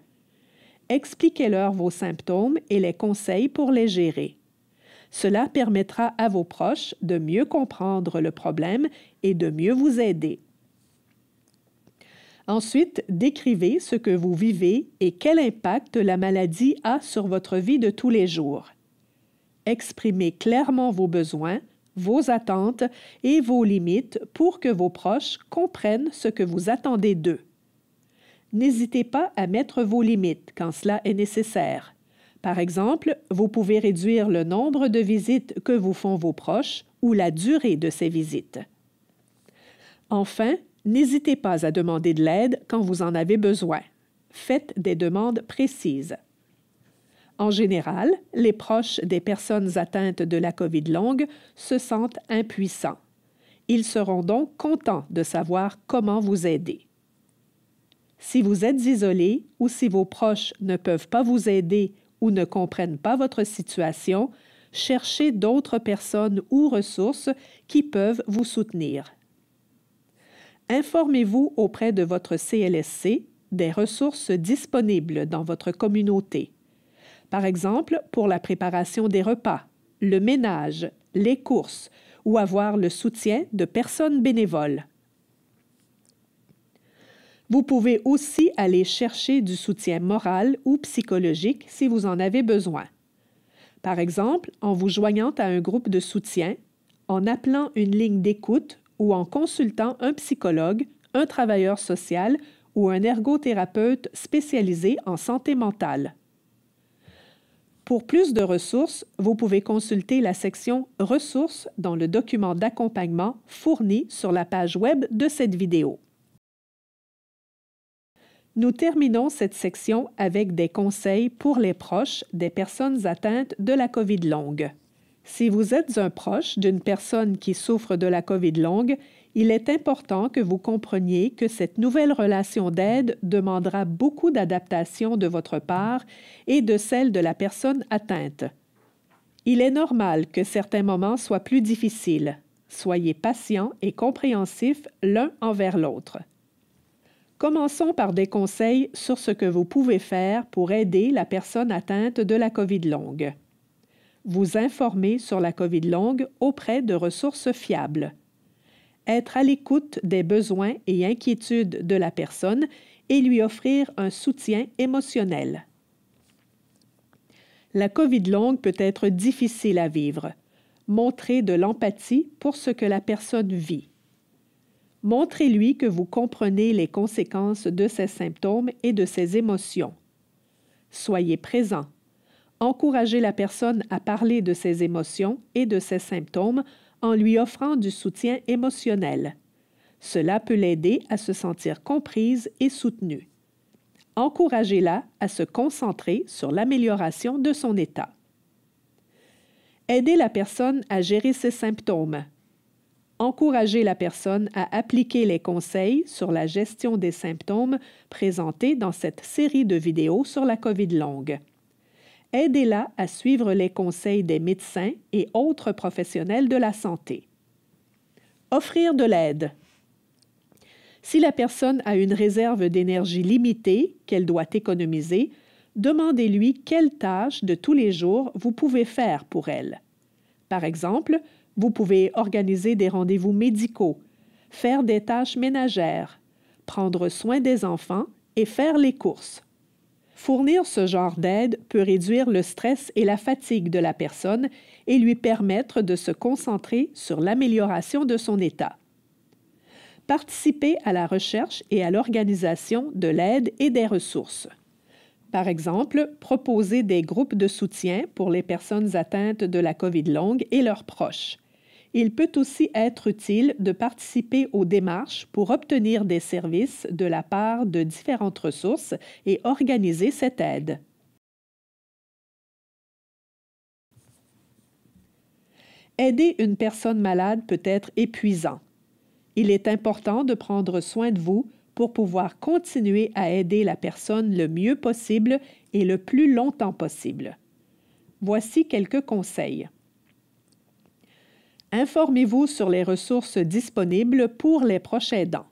Expliquez-leur vos symptômes et les conseils pour les gérer. Cela permettra à vos proches de mieux comprendre le problème et de mieux vous aider. Ensuite, décrivez ce que vous vivez et quel impact la maladie a sur votre vie de tous les jours. Exprimez clairement vos besoins, vos attentes et vos limites pour que vos proches comprennent ce que vous attendez d'eux. N'hésitez pas à mettre vos limites quand cela est nécessaire. Par exemple, vous pouvez réduire le nombre de visites que vous font vos proches ou la durée de ces visites. Enfin, n'hésitez pas à demander de l'aide quand vous en avez besoin. Faites des demandes précises. En général, les proches des personnes atteintes de la COVID longue se sentent impuissants. Ils seront donc contents de savoir comment vous aider. Si vous êtes isolé ou si vos proches ne peuvent pas vous aider ou ne comprennent pas votre situation, cherchez d'autres personnes ou ressources qui peuvent vous soutenir. Informez-vous auprès de votre CLSC des ressources disponibles dans votre communauté. Par exemple, pour la préparation des repas, le ménage, les courses ou avoir le soutien de personnes bénévoles. Vous pouvez aussi aller chercher du soutien moral ou psychologique si vous en avez besoin. Par exemple, en vous joignant à un groupe de soutien, en appelant une ligne d'écoute ou en consultant un psychologue, un travailleur social ou un ergothérapeute spécialisé en santé mentale. Pour plus de ressources, vous pouvez consulter la section « Ressources » dans le document d'accompagnement fourni sur la page web de cette vidéo. Nous terminons cette section avec des conseils pour les proches des personnes atteintes de la COVID longue. Si vous êtes un proche d'une personne qui souffre de la COVID longue, il est important que vous compreniez que cette nouvelle relation d'aide demandera beaucoup d'adaptation de votre part et de celle de la personne atteinte. Il est normal que certains moments soient plus difficiles. Soyez patient et compréhensif l'un envers l'autre. Commençons par des conseils sur ce que vous pouvez faire pour aider la personne atteinte de la COVID longue. Vous informer sur la COVID longue auprès de ressources fiables. Être à l'écoute des besoins et inquiétudes de la personne et lui offrir un soutien émotionnel. La COVID longue peut être difficile à vivre. Montrez de l'empathie pour ce que la personne vit. Montrez-lui que vous comprenez les conséquences de ses symptômes et de ses émotions. Soyez présent. Encouragez la personne à parler de ses émotions et de ses symptômes en lui offrant du soutien émotionnel. Cela peut l'aider à se sentir comprise et soutenue. Encouragez-la à se concentrer sur l'amélioration de son état. Aidez la personne à gérer ses symptômes. Encouragez la personne à appliquer les conseils sur la gestion des symptômes présentés dans cette série de vidéos sur la COVID longue. Aidez-la à suivre les conseils des médecins et autres professionnels de la santé. Offrir de l'aide. Si la personne a une réserve d'énergie limitée qu'elle doit économiser, demandez-lui quelles tâches de tous les jours vous pouvez faire pour elle. Par exemple, vous pouvez organiser des rendez-vous médicaux, faire des tâches ménagères, prendre soin des enfants et faire les courses. Fournir ce genre d'aide peut réduire le stress et la fatigue de la personne et lui permettre de se concentrer sur l'amélioration de son état. Participer à la recherche et à l'organisation de l'aide et des ressources. Par exemple, proposer des groupes de soutien pour les personnes atteintes de la COVID longue et leurs proches. Il peut aussi être utile de participer aux démarches pour obtenir des services de la part de différentes ressources et organiser cette aide. Aider une personne malade peut être épuisant. Il est important de prendre soin de vous pour pouvoir continuer à aider la personne le mieux possible et le plus longtemps possible. Voici quelques conseils. Informez-vous sur les ressources disponibles pour les proches aidants.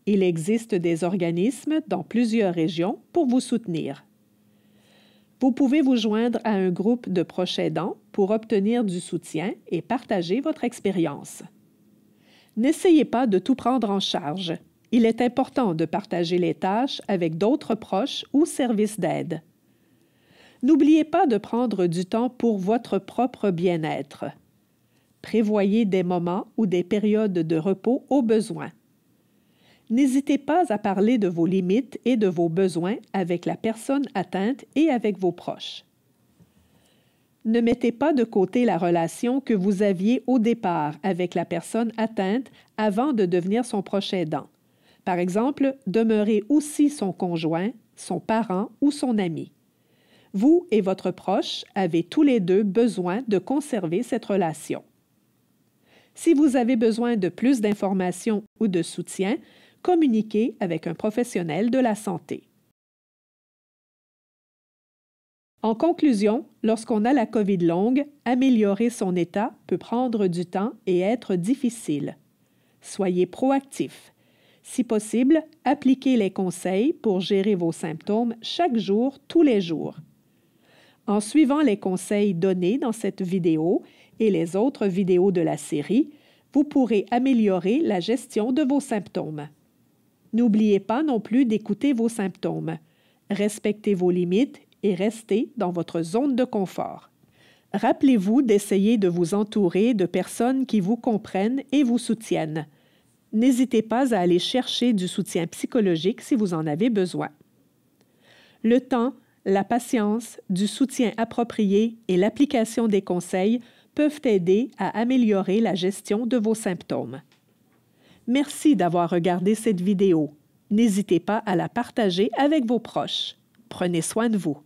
Il existe des organismes dans plusieurs régions pour vous soutenir. Vous pouvez vous joindre à un groupe de proches aidants pour obtenir du soutien et partager votre expérience. N'essayez pas de tout prendre en charge. Il est important de partager les tâches avec d'autres proches ou services d'aide. N'oubliez pas de prendre du temps pour votre propre bien-être. Prévoyez des moments ou des périodes de repos au besoin. N'hésitez pas à parler de vos limites et de vos besoins avec la personne atteinte et avec vos proches. Ne mettez pas de côté la relation que vous aviez au départ avec la personne atteinte avant de devenir son proche aidant. Par exemple, demeurez aussi son conjoint, son parent ou son ami. Vous et votre proche avez tous les deux besoin de conserver cette relation. Si vous avez besoin de plus d'informations ou de soutien, communiquez avec un professionnel de la santé. En conclusion, lorsqu'on a la COVID longue, améliorer son état peut prendre du temps et être difficile. Soyez proactif. Si possible, appliquez les conseils pour gérer vos symptômes chaque jour, tous les jours. En suivant les conseils donnés dans cette vidéo et les autres vidéos de la série, vous pourrez améliorer la gestion de vos symptômes. N'oubliez pas non plus d'écouter vos symptômes. Respectez vos limites et restez dans votre zone de confort. Rappelez-vous d'essayer de vous entourer de personnes qui vous comprennent et vous soutiennent. N'hésitez pas à aller chercher du soutien psychologique si vous en avez besoin. Le temps, la patience, du soutien approprié et l'application des conseils peuvent aider à améliorer la gestion de vos symptômes. Merci d'avoir regardé cette vidéo. N'hésitez pas à la partager avec vos proches. Prenez soin de vous.